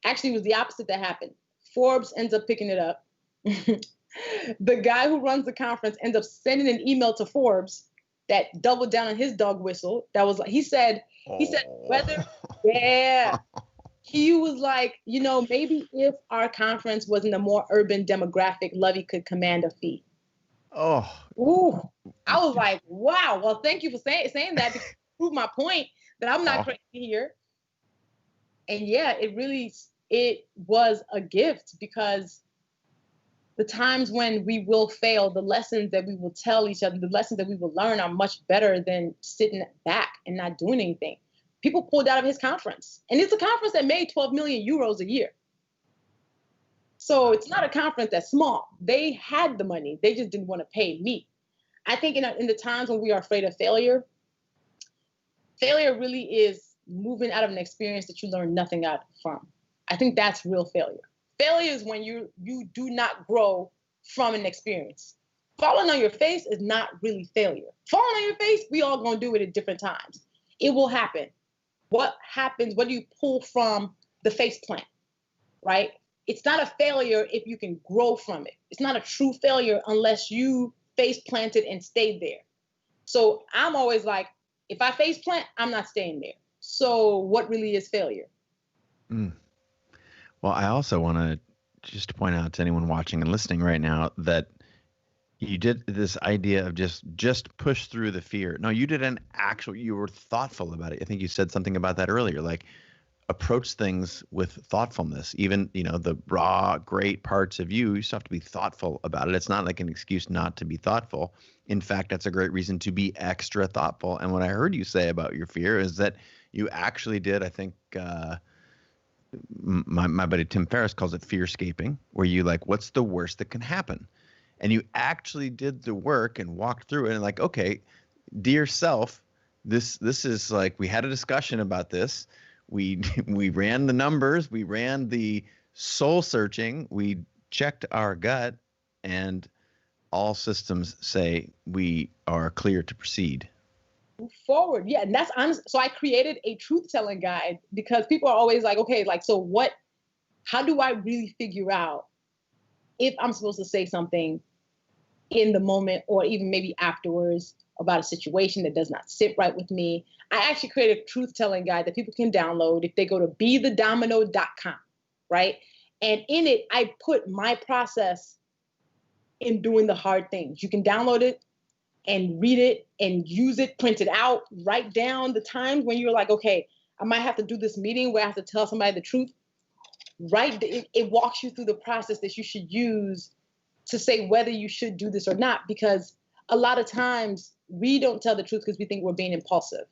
Actually, it was the opposite that happened. Forbes ends up picking it up. The guy who runs the conference ends up sending an email to Forbes that doubled down on his dog whistle. That was like, he said whether, yeah. He was like, maybe if our conference was in a more urban demographic, Luvvie could command a fee. Oh. Ooh. I was like, wow. Well, thank you for saying that, because it proved my point that I'm not crazy here. And yeah, it was a gift, because the times when we will fail, the lessons that we will tell each other, the lessons that we will learn are much better than sitting back and not doing anything. People pulled out of his conference, and it's a conference that made 12 million euros a year. So it's not a conference that's small. They had the money. They just didn't want to pay me. I think in the times when we are afraid of failure really is moving out of an experience that you learn nothing out from. I think that's real failure. Failure is when you do not grow from an experience. Falling on your face is not really failure. Falling on your face, we all gonna do it at different times. It will happen. What happens? What do you pull from the face plant, right? It's not a failure if you can grow from it. It's not a true failure unless you face planted and stayed there. So I'm always like, if I face plant, I'm not staying there. So what really is failure? Well, I also want to just point out to anyone watching and listening right now that you did this idea of just push through the fear. No, you did you were thoughtful about it. I think you said something about that earlier, like approach things with thoughtfulness. Even, the raw, great parts of you still have to be thoughtful about it. It's not like an excuse not to be thoughtful. In fact, that's a great reason to be extra thoughtful. And what I heard you say about your fear is that you actually did, I think, my buddy Tim Ferriss calls it fearscaping, where you like, what's the worst that can happen? And you actually did the work and walked through it and like, okay, dear self, this is like, we had a discussion about this. We ran the numbers, we ran the soul searching, we checked our gut, and all systems say we are clear to proceed. Move forward. Yeah, and that's honest. So I created a truth-telling guide, because people are always like, okay, like, so how do I really figure out if I'm supposed to say something in the moment or even maybe afterwards about a situation that does not sit right with me? I actually created a truth-telling guide that people can download if they go to bethedomino.com, right? And in it, I put my process in doing the hard things. You can download it and read it and use it, print it out, write down the times when you're like, okay, I might have to do this meeting where I have to tell somebody the truth. It walks you through the process that you should use to say whether you should do this or not, because a lot of times we don't tell the truth because we think we're being impulsive.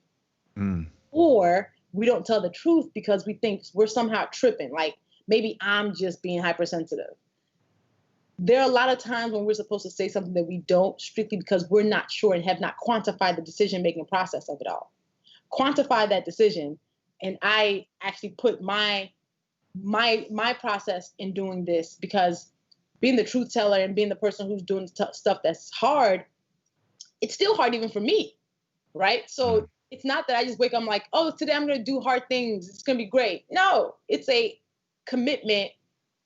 Or we don't tell the truth because we think we're somehow tripping, like maybe I'm just being hypersensitive. There are a lot of times when we're supposed to say something that we don't, strictly because we're not sure and have not quantified the decision-making process of it all. Quantify that decision. And I actually put my process in doing this, because being the truth teller and being the person who's doing stuff that's hard, it's still hard even for me, right? So it's not that I just wake up, I'm like, oh, today I'm going to do hard things, it's going to be great. No, it's a commitment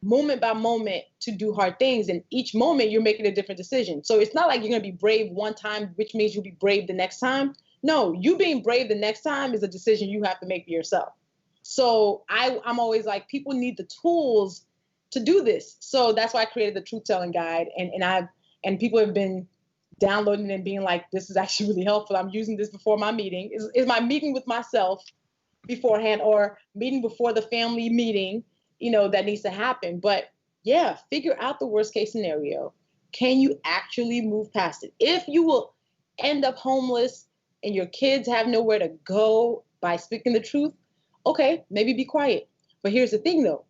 moment by moment to do hard things. And each moment you're making a different decision. So it's not like you're going to be brave one time, which means you'll be brave the next time. No, you being brave the next time is a decision you have to make for yourself. So I'm always like, people need the tools to do this. So that's why I created the truth telling guide. And people have been downloading and being like, this is actually really helpful. I'm using this before my meeting. Is my meeting with myself beforehand, or meeting before the family meeting, that needs to happen. But yeah, figure out the worst case scenario. Can you actually move past it? If you will end up homeless and your kids have nowhere to go by speaking the truth, okay, maybe be quiet. But here's the thing though.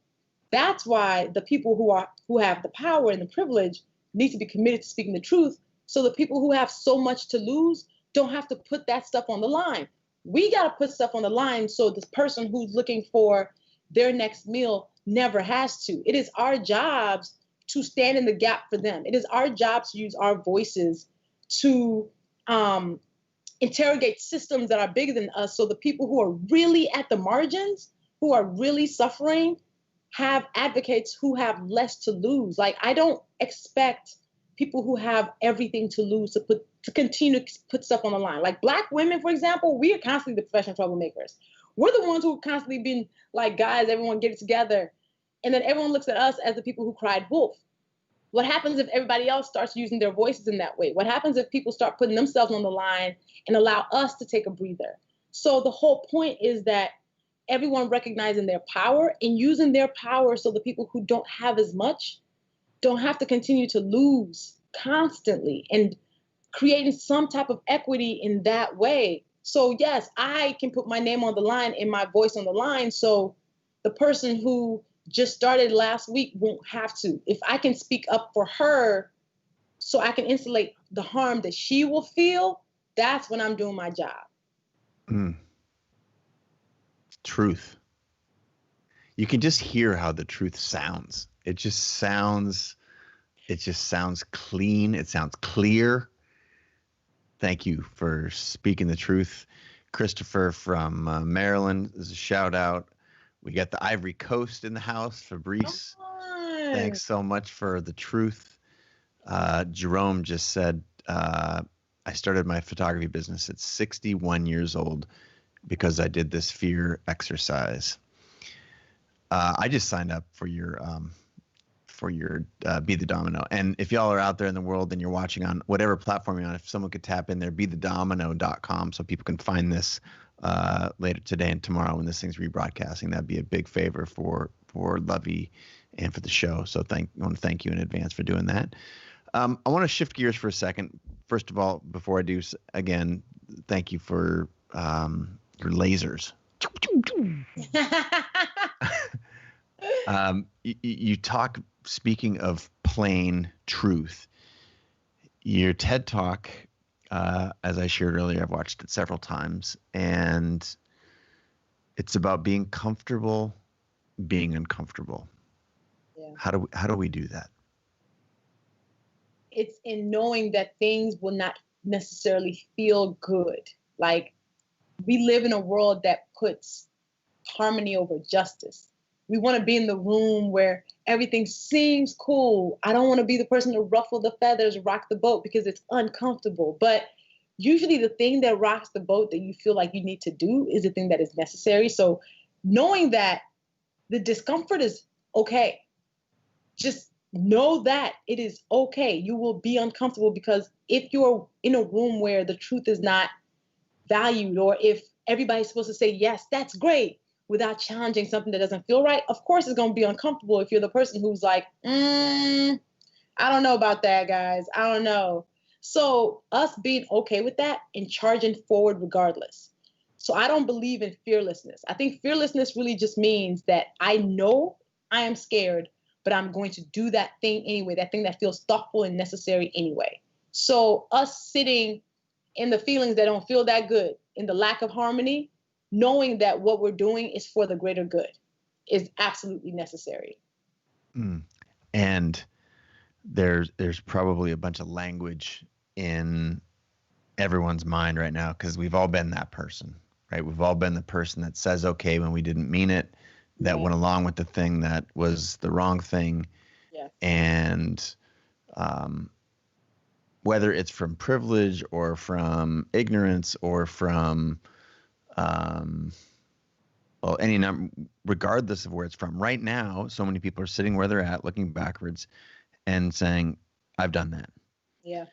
That's why the people who have the power and the privilege need to be committed to speaking the truth, so the people who have so much to lose don't have to put that stuff on the line. We got to put stuff on the line so this person who's looking for their next meal never has to. It is our jobs to stand in the gap for them. It is our job to use our voices to interrogate systems that are bigger than us, so the people who are really at the margins, who are really suffering, have advocates who have less to lose. Like, I don't expect people who have everything to lose to continue to put stuff on the line. Like Black women, for example, we are constantly the professional troublemakers. We're the ones who have constantly been like, guys, everyone get it together. And then everyone looks at us as the people who cried wolf. What happens if everybody else starts using their voices in that way? What happens if people start putting themselves on the line and allow us to take a breather? So the whole point is that everyone recognizing their power and using their power so the people who don't have as much don't have to continue to lose constantly, and creating some type of equity in that way. So yes, I can put my name on the line and my voice on the line, so the person who just started last week won't have to. If I can speak up for her so I can insulate the harm that she will feel, that's when I'm doing my job. Truth. You can just hear how the truth sounds. It just sounds clean. It sounds clear. Thank you for speaking the truth. Christopher from Maryland is a shout out. We got the Ivory Coast in the house. Fabrice, thanks so much for the truth. Jerome just said, I started my photography business at 61 years old because I did this fear exercise. I just signed up for your Be the Domino. And if y'all are out there in the world and you're watching on whatever platform you're on, if someone could tap in there, bethedomino.com, so people can find this later today and tomorrow when this thing's rebroadcasting, that'd be a big favor for Luvvie and for the show. So I want to thank you in advance for doing that. I want to shift gears for a second. First of all, before I do, again, thank you for your lasers. You talk, speaking of plain truth, your TED Talk, as I shared earlier, I've watched it several times, and it's about being comfortable being uncomfortable. Yeah. How do we do that? It's in knowing that things will not necessarily feel good. Like, we live in a world that puts harmony over justice. We want to be in the room where everything seems cool. I don't want to be the person to ruffle the feathers, rock the boat, because it's uncomfortable. But usually the thing that rocks the boat that you feel like you need to do is the thing that is necessary. So knowing that the discomfort is okay, just know that it is okay. You will be uncomfortable, because if you're in a room where the truth is not valued, or if everybody's supposed to say, yes, that's great, without challenging something that doesn't feel right, of course it's going to be uncomfortable if you're the person who's like, I don't know about that, guys. I don't know. So us being okay with that and charging forward regardless. So I don't believe in fearlessness. I think fearlessness really just means that I know I am scared, but I'm going to do that thing anyway, that thing that feels thoughtful and necessary anyway. So us sitting in the feelings that don't feel that good, in the lack of harmony, knowing that what we're doing is for the greater good is absolutely necessary. And there's probably a bunch of language in everyone's mind right now, because we've all been that person, right? We've all been the person that says okay when we didn't mean it, that went along with the thing that was the wrong thing. Yeah. And whether it's from privilege or from ignorance or from any number, regardless of where it's from. Right now, so many people are sitting where they're at, looking backwards and saying, I've done that. Yeah.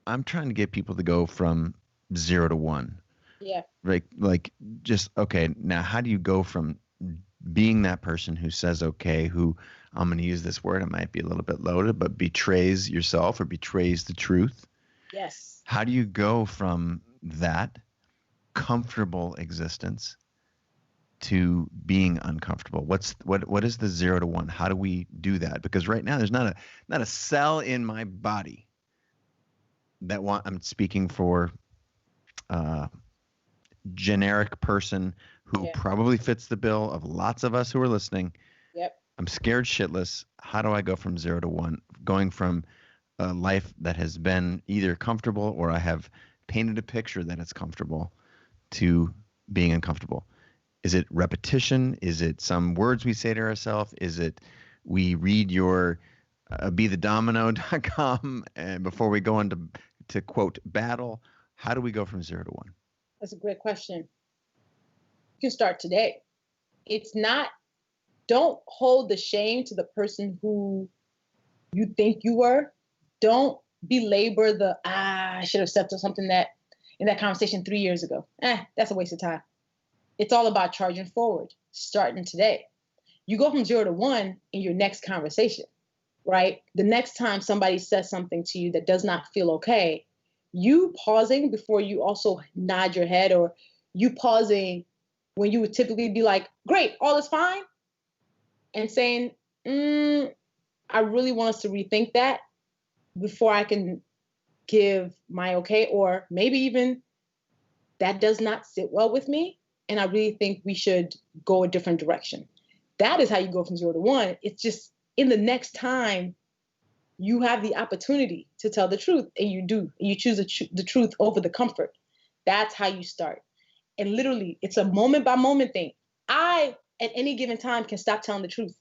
I'm trying to get people to go from 0 to 1. Yeah. Like just, okay, now how do you go from being that person who says, okay, who, I'm going to use this word, it might be a little bit loaded, but betrays yourself or betrays the truth? Yes. How do you go from that comfortable existence to being uncomfortable? What is the 0 to 1? How do we do that? Because right now there's not a cell in my body that I'm speaking for generic person who probably fits the bill of lots of us who are listening. Yep. I'm scared shitless. How do I go from 0 to 1? Going from a life that has been either comfortable or I have painted a picture that it's comfortable to being uncomfortable. Is it repetition? Is it some words we say to ourselves? Is it we read your bethedomino.com and before we go into quote battle? How do we go from 0 to 1? That's a great question. You can start today. It's not, don't hold the shame to the person who you think you were. Don't belabor I should have said something that in that conversation 3 years ago. That's a waste of time. It's all about charging forward, starting today. You go from 0 to 1 in your next conversation, right? The next time somebody says something to you that does not feel okay, you pausing before you also nod your head, or you pausing when you would typically be like, great, all is fine, and saying, I really want us to rethink that before I can give my okay, or maybe even that does not sit well with me, and I really think we should go a different direction. That is how you go from 0 to 1. It's just in the next time you have the opportunity to tell the truth, and you do. You choose the truth over the comfort. That's how you start. And literally, it's a moment by moment thing. I, at any given time, can stop telling the truth,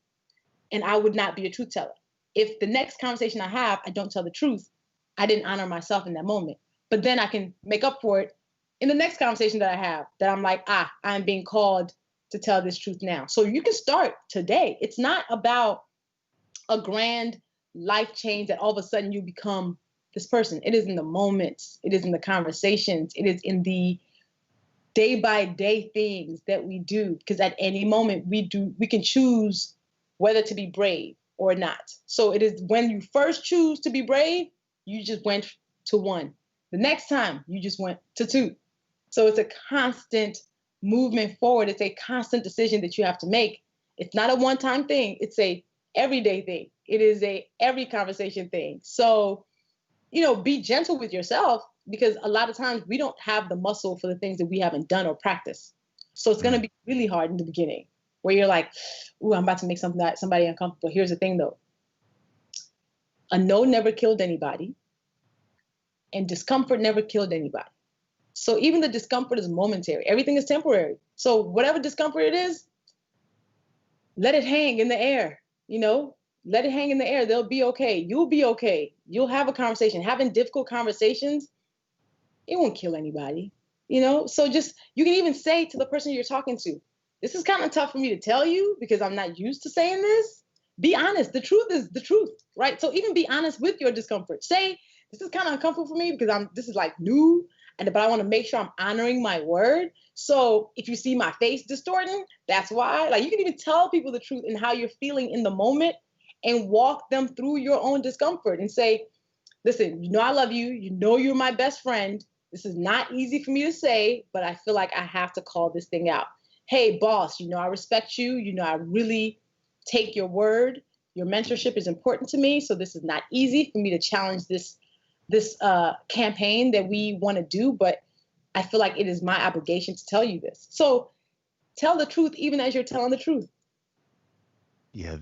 and I would not be a truth teller. If the next conversation I have, I don't tell the truth, I didn't honor myself in that moment. But then I can make up for it in the next conversation that I have, that I'm like, I'm being called to tell this truth now. So you can start today. It's not about a grand life change that all of a sudden you become this person. It is in the moments. It is in the conversations. It is in the day by day things that we do. Because at any moment we can choose whether to be brave or not. So it is when you first choose to be brave, you just went to 1. The next time you just went to 2. So it's a constant movement forward. It's a constant decision that you have to make. It's not a one-time thing. It's a everyday thing. It is a every conversation thing. So, be gentle with yourself, because a lot of times we don't have the muscle for the things that we haven't done or practiced. So it's going to be really hard in the beginning, where you're like, ooh, I'm about to make somebody uncomfortable. Here's the thing though. A no never killed anybody, and discomfort never killed anybody. So even the discomfort is momentary. Everything is temporary. So whatever discomfort it is, let it hang in the air, let it hang in the air. They'll be okay. You'll be okay. You'll have a conversation. Having difficult conversations, it won't kill anybody, So just, you can even say to the person you're talking to, this is kind of tough for me to tell you because I'm not used to saying this. Be honest. The truth is the truth, right? So even be honest with your discomfort. Say, this is kind of uncomfortable for me because this is like new, but I want to make sure I'm honoring my word. So if you see my face distorting, that's why. Like, you can even tell people the truth and how you're feeling in the moment and walk them through your own discomfort and say, listen, I love you. You're my best friend. This is not easy for me to say, but I feel like I have to call this thing out. Hey, boss, I respect you. I really take your word. Your mentorship is important to me. So this is not easy for me to challenge this campaign that we want to do, but I feel like it is my obligation to tell you this. So tell the truth even as you're telling the truth. Yeah,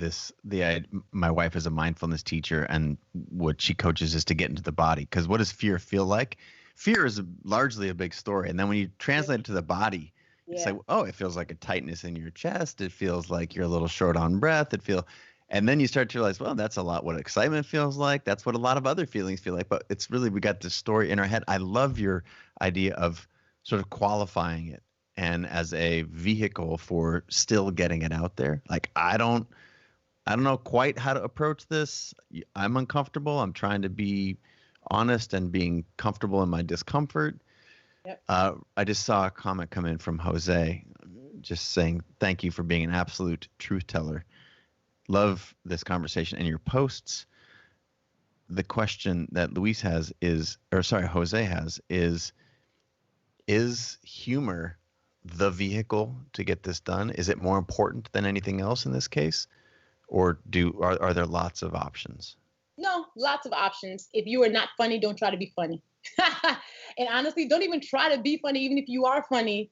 my wife is a mindfulness teacher, and what she coaches is to get into the body. Because what does fear feel like? Fear is largely a big story, and then when you translate it to the body, It's Yeah. like, oh, it feels like a tightness in your chest. It feels like you're a little short on breath. And then you start to realize, well, that's a lot what excitement feels like. That's what a lot of other feelings feel like. But it's really, we got this story in our head. I love your idea of sort of qualifying it and as a vehicle for still getting it out there. Like, I don't know quite how to approach this. I'm uncomfortable. I'm trying to be honest and being comfortable in my discomfort. Yep. I just saw a comment come in from Jose just saying, thank you for being an absolute truth teller. Love this conversation and your posts. The question that Jose has is humor the vehicle to get this done? Is it more important than anything else in this case? Or are there lots of options? No, lots of options. If you are not funny, don't try to be funny. And honestly, don't even try to be funny, even if you are funny,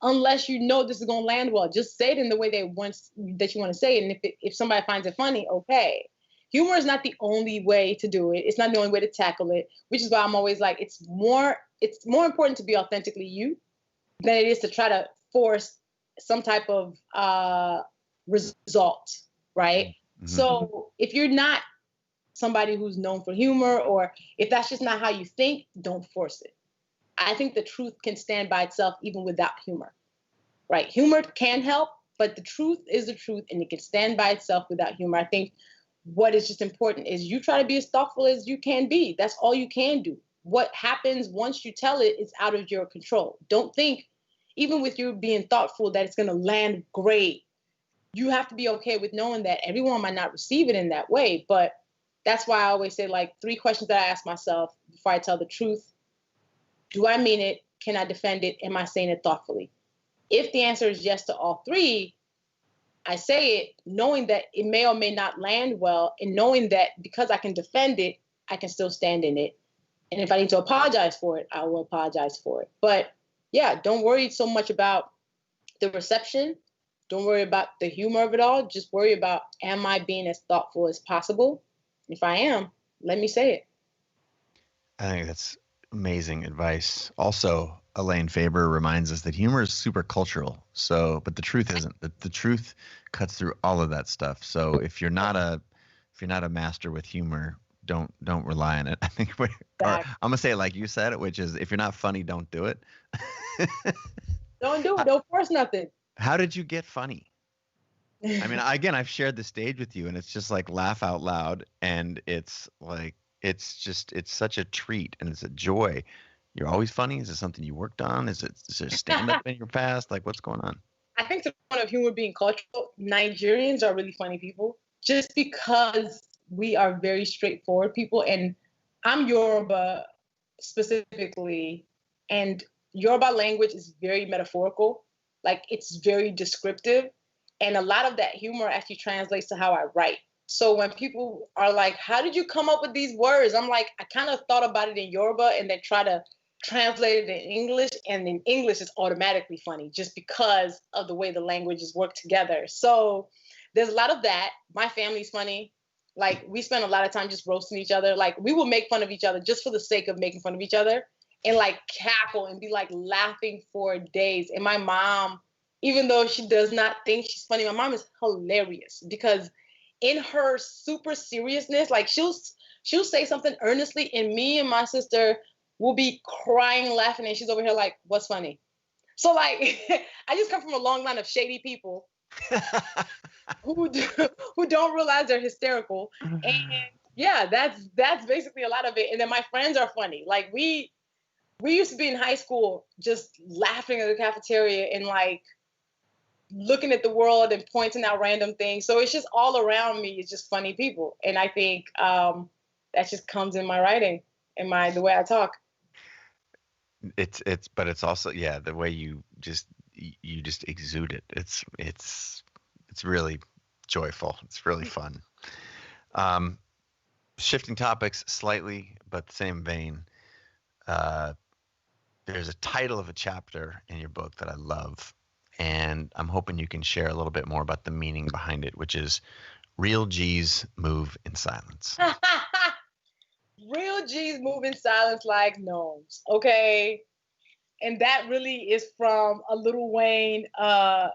unless you know this is gonna land well. Just say it in the way that you want to say it. And if somebody finds it funny, okay. Humor is not the only way to do it. It's not the only way to tackle it, which is why I'm always like, it's more important to be authentically you than it is to try to force some type of result, right? Mm-hmm. So if you're not somebody who's known for humor, or if that's just not how you think, don't force it. I think the truth can stand by itself even without humor, right? Humor can help, but the truth is the truth and it can stand by itself without humor. I think what is just important is you try to be as thoughtful as you can be. That's all you can do. What happens once you tell it is out of your control. Don't think, even with you being thoughtful, that it's going to land great. You have to be okay with knowing that everyone might not receive it in that way. But that's why I always say, like, 3 questions that I ask myself before I tell the truth. Do I mean it? Can I defend it? Am I saying it thoughtfully? If the answer is yes to all 3, I say it knowing that it may or may not land well, and knowing that because I can defend it, I can still stand in it. And if I need to apologize for it, I will apologize for it. But yeah, don't worry so much about the reception. Don't worry about the humor of it all. Just worry about, am I being as thoughtful as possible? If I am, let me say it. I think that's amazing advice. Also, Elaine Faber reminds us that humor is super cultural. So, but the truth isn't. The truth cuts through all of that stuff. So if you're not a master with humor, don't rely on it. I think I'm gonna say it like you said it, which is, if you're not funny, don't do it. Don't do it. Don't force nothing. How did you get funny? I mean, again, I've shared the stage with you, and it's just like laugh out loud, and it's like it's such a treat, and it's a joy. You're always funny. Is it something you worked on? Is there stand up in your past? Like, what's going on? I think to the point of humor being cultural, Nigerians are really funny people, just because we are very straightforward people. And I'm Yoruba specifically, and Yoruba language is very metaphorical. Like, it's very descriptive. And a lot of that humor actually translates to how I write. So when people are like, how did you come up with these words? I'm like, I kind of thought about it in Yoruba and then try to translate it in English. And in English, it's automatically funny just because of the way the languages work together. So there's a lot of that. My family's funny. Like, we spend a lot of time just roasting each other. Like, we will make fun of each other just for the sake of making fun of each other, and like cackle and be like laughing for days. And my mom, even though she does not think she's funny, my mom is hilarious, because in her super seriousness, like she'll say something earnestly, and me and my sister will be crying, laughing, and she's over here like, what's funny? So like, I just come from a long line of shady people who don't realize they're hysterical. And yeah, that's basically a lot of it. And then my friends are funny. Like, we used to be in high school just laughing at the cafeteria and like looking at the world and pointing out random things. So it's just all around me. It's just funny people. And I think that just comes in my writing and the way I talk. But it's also, yeah, the way you just exude it. It's really joyful. It's really fun. Shifting topics slightly, but the same vein. There's a title of a chapter in your book that I love, and I'm hoping you can share a little bit more about the meaning behind it, which is Real G's Move in Silence. Real G's move in silence like gnomes. Okay. And that really is from a Lil Wayne, a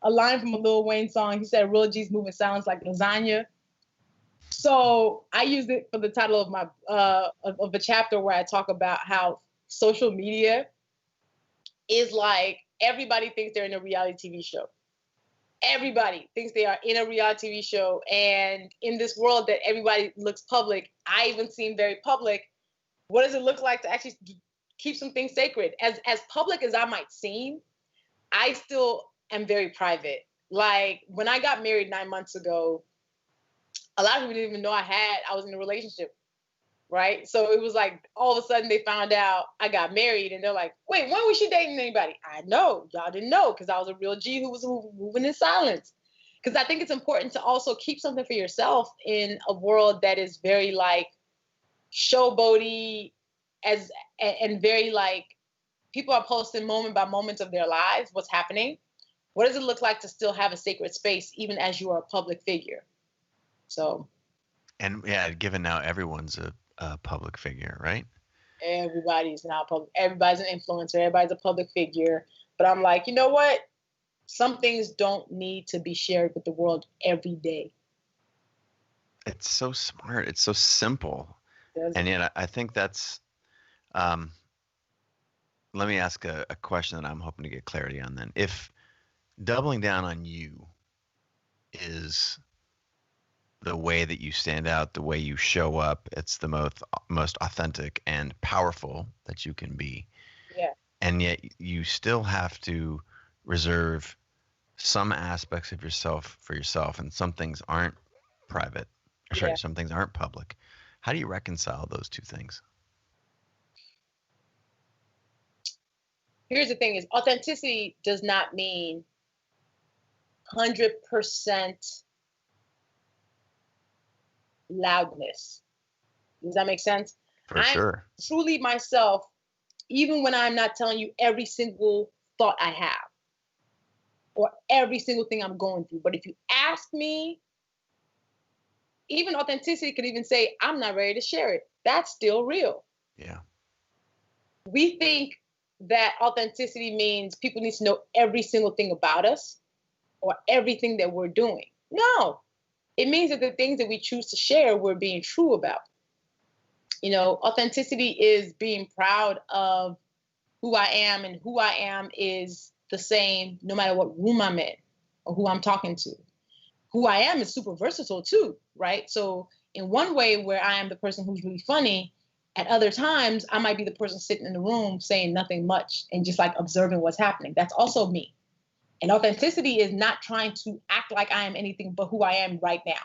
line from a Lil Wayne song. He said, "Real G's moving sounds like lasagna." So I used it for the title of my of a chapter where I talk about how social media is like everybody thinks they're in a reality TV show. Everybody thinks they are in a reality TV show, and in this world that everybody looks public, I even seem very public. What does it look like to actually keep some things sacred? As public as I might seem, I still am very private. Like when I got married 9 months ago, a lot of people didn't even know I was in a relationship, right? So it was like all of a sudden they found out I got married, and they're like, "Wait, when was she dating anybody?" I know y'all didn't know because I was a real G who was moving in silence. Because I think it's important to also keep something for yourself in a world that is very like showboaty, and very like people are posting moment by moment of their lives, what's happening. What does it look like to still have a sacred space even as you are a public figure? So, And yeah, given now everyone's a public figure, right? everybody's now public. Everybody's an influencer. Everybody's a public figure. But I'm like, you know what? Some things don't need to be shared with the world every day. It's so smart. It's so simple. And yet I think that's, let me ask a question that I'm hoping to get clarity on then. If doubling down on you is the way that you stand out, the way you show up, it's the most authentic and powerful that you can be. Yeah. And yet you still have to reserve some aspects of yourself for yourself, and some things aren't private. Or sorry, some things aren't public. How do you reconcile those two things? Here's the thing: is authenticity does not mean 100% loudness. Does that make sense? For sure. I'm truly myself, even when I'm not telling you every single thought I have or every single thing I'm going through. But if you ask me, even authenticity could even say, I'm not ready to share it. That's still real. Yeah. We think that authenticity means people need to know every single thing about us or everything that we're doing. No, it means that the things that we choose to share, we're being true about. You know, authenticity is being proud of who I am, and who I am is the same no matter what room I'm in or who I'm talking to. Who I am is super versatile too, right? So in one way where I am the person who's really funny, at other times I might be the person sitting in the room saying nothing much and just like observing what's happening. That's also me. And authenticity is not trying to act like I am anything but who I am right now.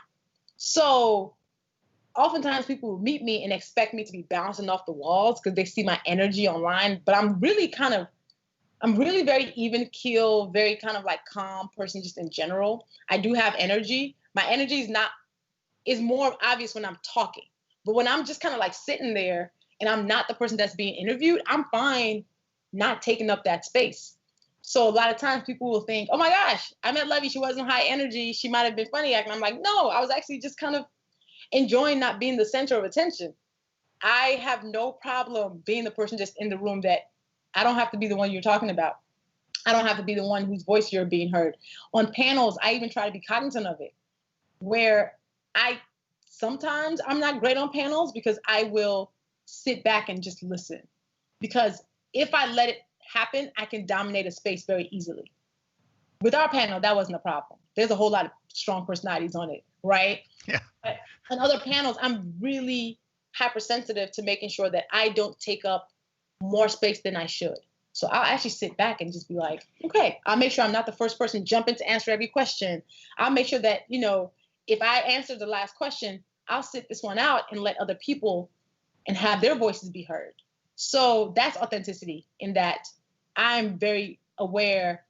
So oftentimes people will meet me and expect me to be bouncing off the walls because they see my energy online, but I'm really very even keel, very kind of like calm person just in general. I do have energy. My energy is more obvious when I'm talking. But when I'm just kind of like sitting there and I'm not the person that's being interviewed, I'm fine not taking up that space. So a lot of times people will think, oh my gosh, I met Luvvie. She wasn't high energy. She might have been funny. And I'm like, no, I was actually just kind of enjoying not being the center of attention. I have no problem being the person just in the room that I don't have to be the one you're talking about. I don't have to be the one whose voice you're being heard. On panels, I even try to be cognizant of it, where sometimes I'm not great on panels because I will sit back and just listen. Because if I let it happen, I can dominate a space very easily. With our panel, that wasn't a problem. There's a whole lot of strong personalities on it, right? Yeah. But on other panels, I'm really hypersensitive to making sure that I don't take up more space than I should. So I'll actually sit back and just be like, okay, I'll make sure I'm not the first person jumping to answer every question. I'll make sure that, if I answer the last question, I'll sit this one out and let other people and have their voices be heard. So that's authenticity, in that I'm very aware,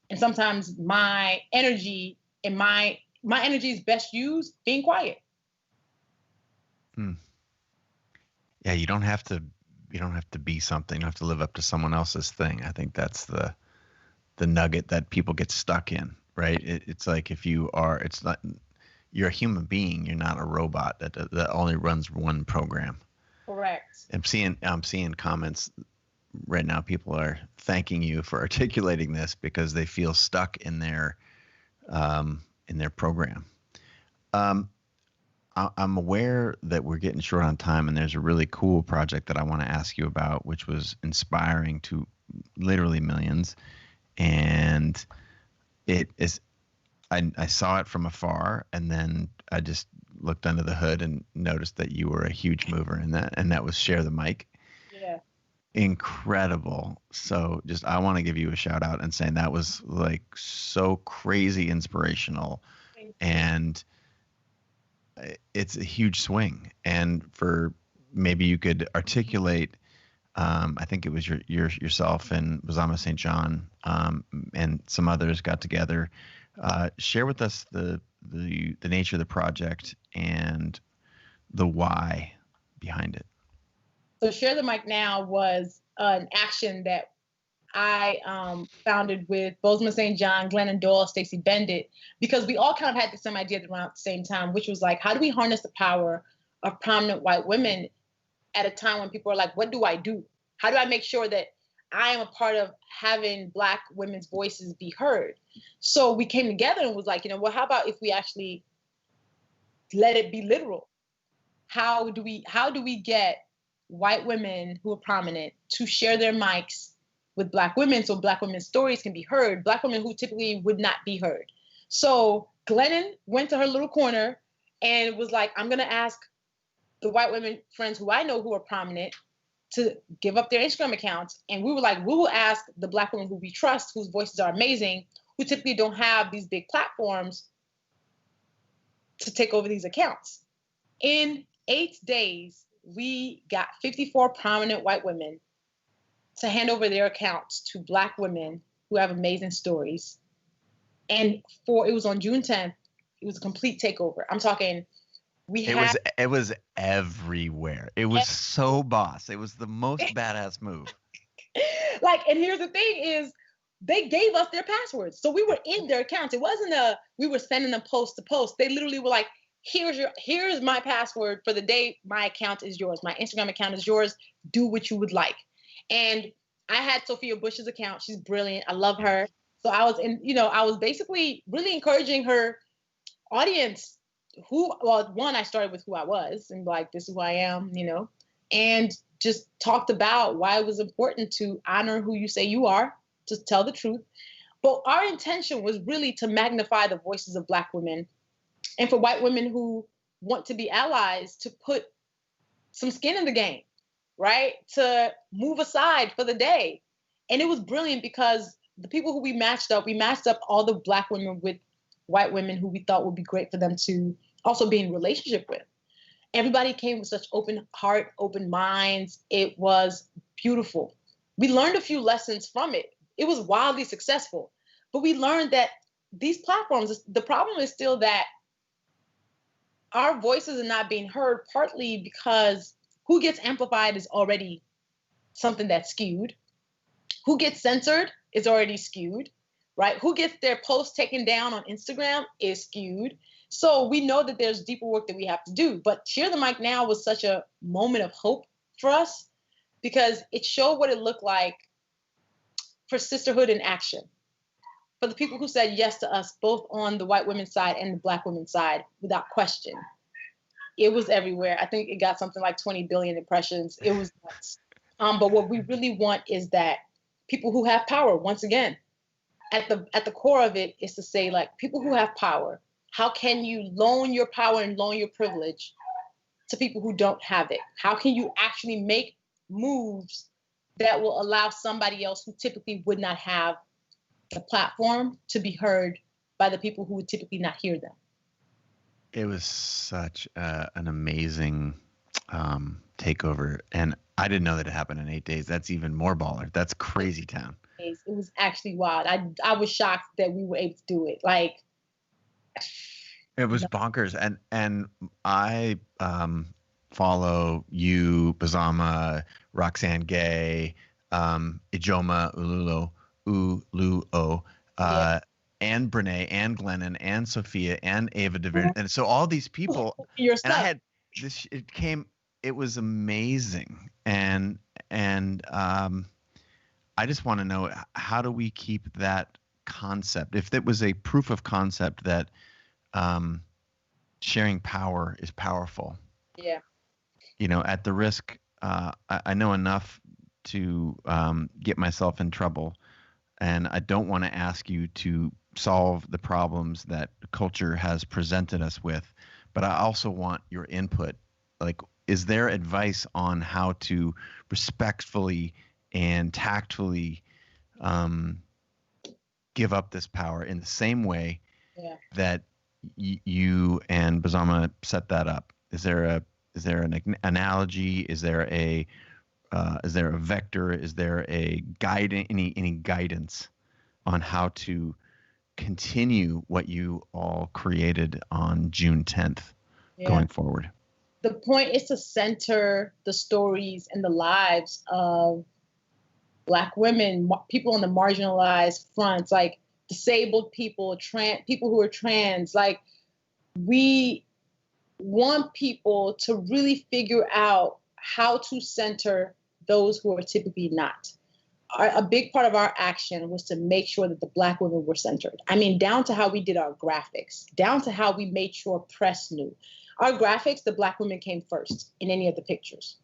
and sometimes my energy and my energy is best used being quiet. Yeah, you don't have to be something. You don't have to live up to someone else's thing. I think that's the nugget that people get stuck in, right? It's like you're a human being. You're not a robot that only runs one program. Correct. I'm seeing comments right now people are thanking you for articulating this because they feel stuck in their program. I'm aware that we're getting short on time, and there's a really cool project that I want to ask you about, which was inspiring to literally millions. And it is, I saw it from afar, and then I just looked under the hood and noticed that you were a huge mover in that, and that was Share the Mic. Yeah. Incredible. So just, I want to give you a shout out and saying that was like so crazy inspirational, and it's a huge swing. And for maybe you could articulate, I think it was yourself and Bazama St. John, and some others got together. Share with us the nature of the project and the why behind it. So Share the Mic Now was an action that I founded with Bozoma St. John, Glennon Doyle, Stacey Bendit, because we all kind of had the same idea around the same time, which was like, how do we harness the power of prominent white women at a time when people are like, what do I do? How do I make sure that I am a part of having Black women's voices be heard? So we came together and was like, well, how about if we actually let it be literal? How do we get white women who are prominent to share their mics with Black women so Black women's stories can be heard, Black women who typically would not be heard? So Glennon went to her little corner and was like, I'm going to ask the white women friends who I know who are prominent to give up their Instagram accounts. And we were like, we will ask the Black women who we trust, whose voices are amazing, who typically don't have these big platforms, to take over these accounts. In 8 days, we got 54 prominent white women to hand over their accounts to Black women who have amazing stories. And it was on June 10th, it was a complete takeover. I'm talking, it was everywhere. It was so boss. It was the most badass move. And here's the thing is, they gave us their passwords. So we were in their accounts. It wasn't we were sending them post to post. They literally were like, here's my password for the day my account is yours. My Instagram account is yours. Do what you would like. And I had Sophia Bush's account. She's brilliant. I love her. So I was basically really encouraging her audience I started with who I was and like, this is who I am, and just talked about why it was important to honor who you say you are, to tell the truth. But our intention was really to magnify the voices of Black women, and for white women who want to be allies to put some skin in the game, right? To move aside for the day. And it was brilliant because the people who we matched up all the Black women with white women who we thought would be great for them to also be in relationship with. Everybody came with such open heart, open minds. It was beautiful. We learned a few lessons from it. It was wildly successful, but we learned that these platforms, the problem is still that our voices are not being heard, partly because who gets amplified is already something that's skewed. Who gets censored is already skewed, right? Who gets their posts taken down on Instagram is skewed. So we know that there's deeper work that we have to do. But Share the Mic Now was such a moment of hope for us because it showed what it looked like for sisterhood in action. For the people who said yes to us, both on the white women's side and the Black women's side, without question. It was everywhere. I think it got something like 20 billion impressions. It was nuts. But what we really want is that people who have power, once again, at the core of it is to say, like, people who have power, how can you loan your power and loan your privilege to people who don't have it? How can you actually make moves that will allow somebody else who typically would not have the platform to be heard by the people who would typically not hear them? It was such an amazing takeover. And I didn't know that it happened in 8 days. That's even more baller. That's crazy town. It was actually wild. I was shocked that we were able to do it. Like, it was bonkers. And I follow you, Bazama, Roxanne Gay, Ijoma Uluo, and Brene, and Glennon, and Sophia, and Ava DeVere. And so all these people, and I had this, it was amazing. And I just want to know, how do we keep that concept? If it was a proof of concept that sharing power is powerful, Yeah. at the risk, I know enough to get myself in trouble, and I don't want to ask you to solve the problems that culture has presented us with, but I also want your input. Like, is there advice on how to respectfully and tactfully give up this power in the same way Yeah. that you and Bazama set that up? Is there an analogy? Is there a vector? Is there a guide? Any guidance on how to continue what you all created on June 10th going forward? The point is to center the stories and the lives of Black women, people on the marginalized fronts, like disabled people, people who are trans. Like, we want people to really figure out how to center those who are typically not. A big part of our action was to make sure that the Black women were centered. I mean, down to how we did our graphics, down to how we made sure press knew. Our graphics, the Black women came first in any of the pictures.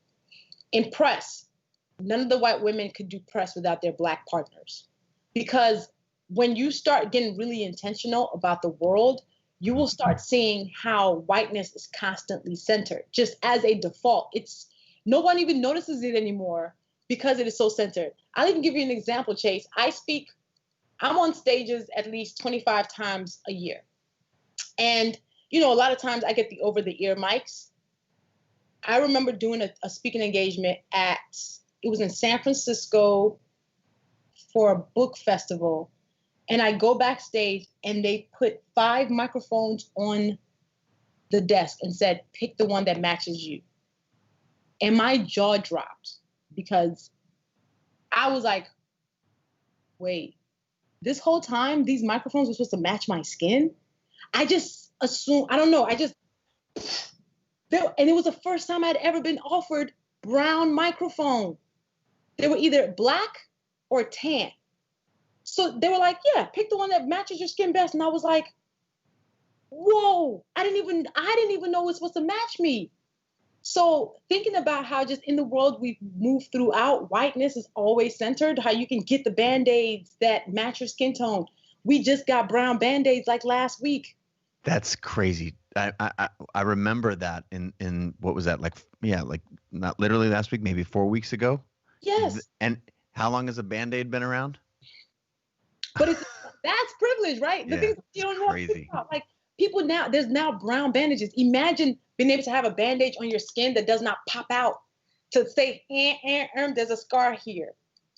In press, none of the white women could do press without their Black partners. Because when you start getting really intentional about the world, you will start seeing how whiteness is constantly centered, just as a default. No one even notices it anymore because it is so centered. I'll even give you an example, Chase. I'm on stages at least 25 times a year. And, a lot of times I get the over-the-ear mics. I remember doing a speaking engagement it was in San Francisco for a book festival. And I go backstage and they put 5 microphones on the desk and said, pick the one that matches you. And my jaw dropped because I was like, wait, this whole time these microphones were supposed to match my skin? I just assumed, I don't know, and it was the first time I'd ever been offered brown microphone. They were either Black or tan. So they were like, yeah, pick the one that matches your skin best. And I was like, whoa, I didn't even know it was supposed to match me. So thinking about how just in the world we've moved throughout, whiteness is always centered, how you can get the Band-Aids that match your skin tone. We just got brown Band-Aids like last week. That's crazy. I remember that in what was that, like not literally last week, maybe 4 weeks ago. Yes. And how long has a Band-Aid been around? But that's privilege, right? The things you don't know about. Like, people now, there's now brown bandages. Imagine being able to have a bandage on your skin that does not pop out to say, there's a scar here.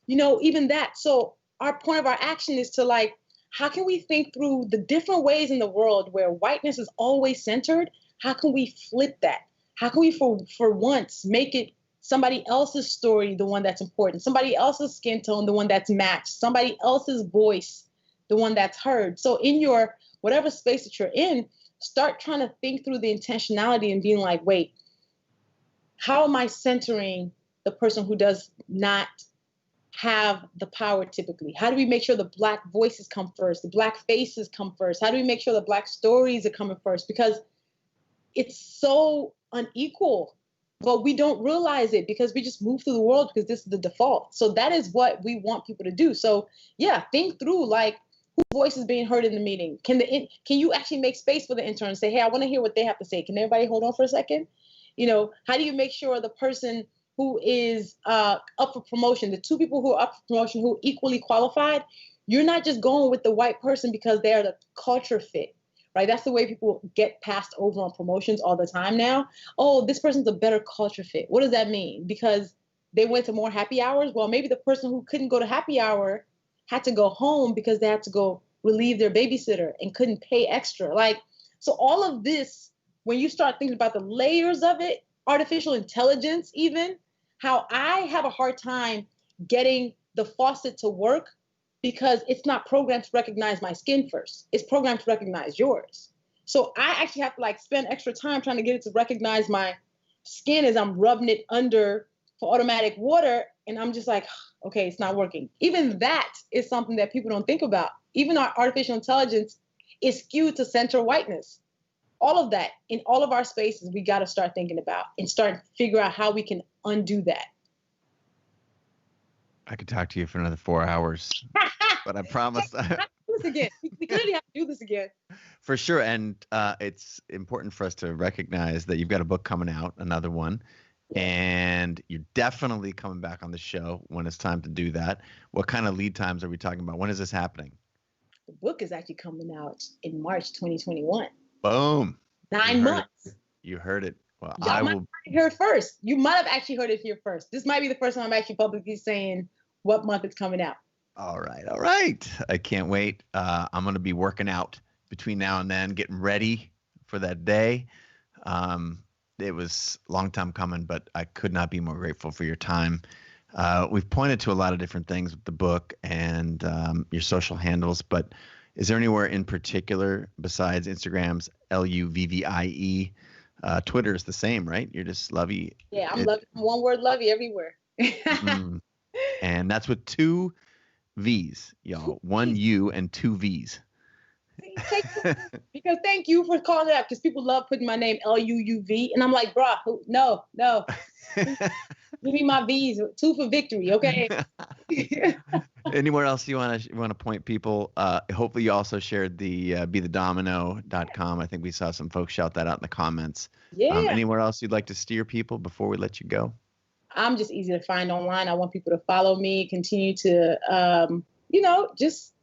Even that. So our point of our action is to, like, how can we think through the different ways in the world where whiteness is always centered? How can we flip that? How can we, for once, make it somebody else's story the one that's important, somebody else's skin tone the one that's matched, somebody else's voice the one that's heard? So in your whatever space that you're in, start trying to think through the intentionality and being like, wait, how am I centering the person who does not have the power typically? How do we make sure the Black voices come first, the Black faces come first? How do we make sure the Black stories are coming first? Because it's so unequal, but we don't realize it because we just move through the world because this is the default. So that is what we want people to do. So yeah, think through, like, whose voice is being heard in the meeting? Can you actually make space for the intern and say, hey, I want to hear what they have to say. Can everybody hold on for a second? How do you make sure the person who is up for promotion, the 2 people who are up for promotion who are equally qualified, you're not just going with the white person because they're the culture fit, right? That's the way people get passed over on promotions all the time now. Oh, this person's a better culture fit. What does that mean? Because they went to more happy hours? Well, maybe the person who couldn't go to happy hour had to go home because they had to go relieve their babysitter and couldn't pay extra. Like, so all of this, when you start thinking about the layers of it, artificial intelligence even, how I have a hard time getting the faucet to work because it's not programmed to recognize my skin first. It's programmed to recognize yours. So I actually have to, like, spend extra time trying to get it to recognize my skin as I'm rubbing it under for automatic water. And I'm just like, okay, it's not working. Even that is something that people don't think about. Even our artificial intelligence is skewed to center whiteness. All of that in all of our spaces, we got to start thinking about and start figure out how we can undo that. I could talk to you for another 4 hours, but I promise. Do this again. We clearly have to do this again. For sure. And it's important for us to recognize that you've got a book coming out, another one, and you're definitely coming back on the show when it's time to do that. What kind of lead times are we talking about? When is this happening? The book is actually coming out in March 2021. Boom. 9 months. You heard it. Well, Y'all might have heard first. You might have actually heard it here first. This might be the first time I'm actually publicly saying what month it's coming out. All right. All right. I can't wait. I'm going to be working out between now and then, getting ready for that day. It was a long time coming, but I could not be more grateful for your time. We've pointed to a lot of different things with the book and your social handles, but is there anywhere in particular besides Instagram's Luvvie? Twitter is the same, right? You're just Luvvie. Yeah, I'm one word Luvvie everywhere. And that's with 2 V's, y'all. 1 U and 2 V's. Because thank you for calling it out, because people love putting my name Luuv, and I'm like, bro, no. Give me my V's, 2 for victory, okay? Anywhere else you want to point people? Hopefully you also shared the bethedomino.com. I think we saw some folks shout that out in the comments. Yeah. Anywhere else you'd like to steer people before we let you go? I'm just easy to find online. I want people to follow me, continue to, just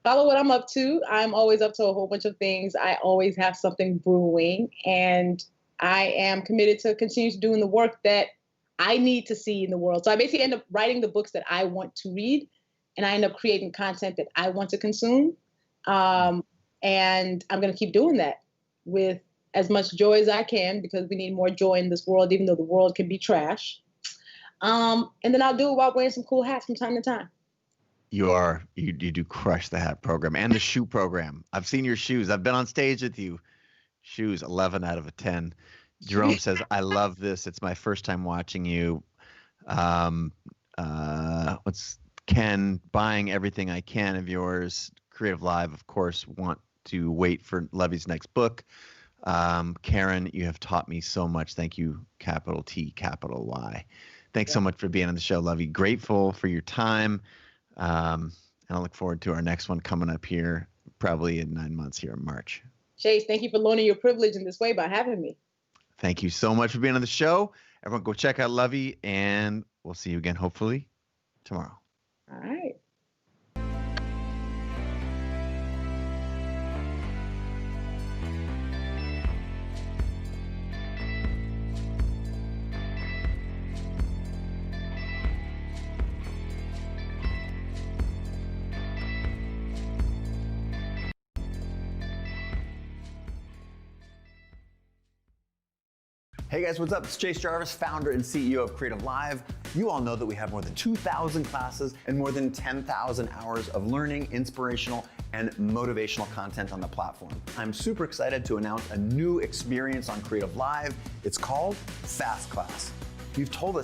follow what I'm up to. I'm always up to a whole bunch of things. I always have something brewing, and I am committed to continue doing the work that I need to see in the world. So I basically end up writing the books that I want to read, and I end up creating content that I want to consume. And I'm going to keep doing that with as much joy as I can, because we need more joy in this world, even though the world can be trash. And then I'll do it while wearing some cool hats from time to time. You do crush the hat program and the shoe program. I've seen your shoes. I've been on stage with you. Shoes, 11 out of 10. Jerome says, I love this. It's my first time watching you. What's Ken, buying everything I can of yours. Creative Live, of course, want to wait for Luvvie's next book. Karen, you have taught me so much. Thank you, capital T, capital Y. Thanks so much for being on the show, Luvvie. Grateful for your time. And I look forward to our next one coming up here, probably in 9 months here in March. Chase, thank you for loaning your privilege in this way by having me. Thank you so much for being on the show. Everyone go check out Luvvie, and we'll see you again, hopefully, tomorrow. All right. Hey guys, what's up? It's Chase Jarvis, founder and CEO of Creative Live. You all know that we have more than 2,000 classes and more than 10,000 hours of learning, inspirational, and motivational content on the platform. I'm super excited to announce a new experience on Creative Live. It's called Fast Class. You've told us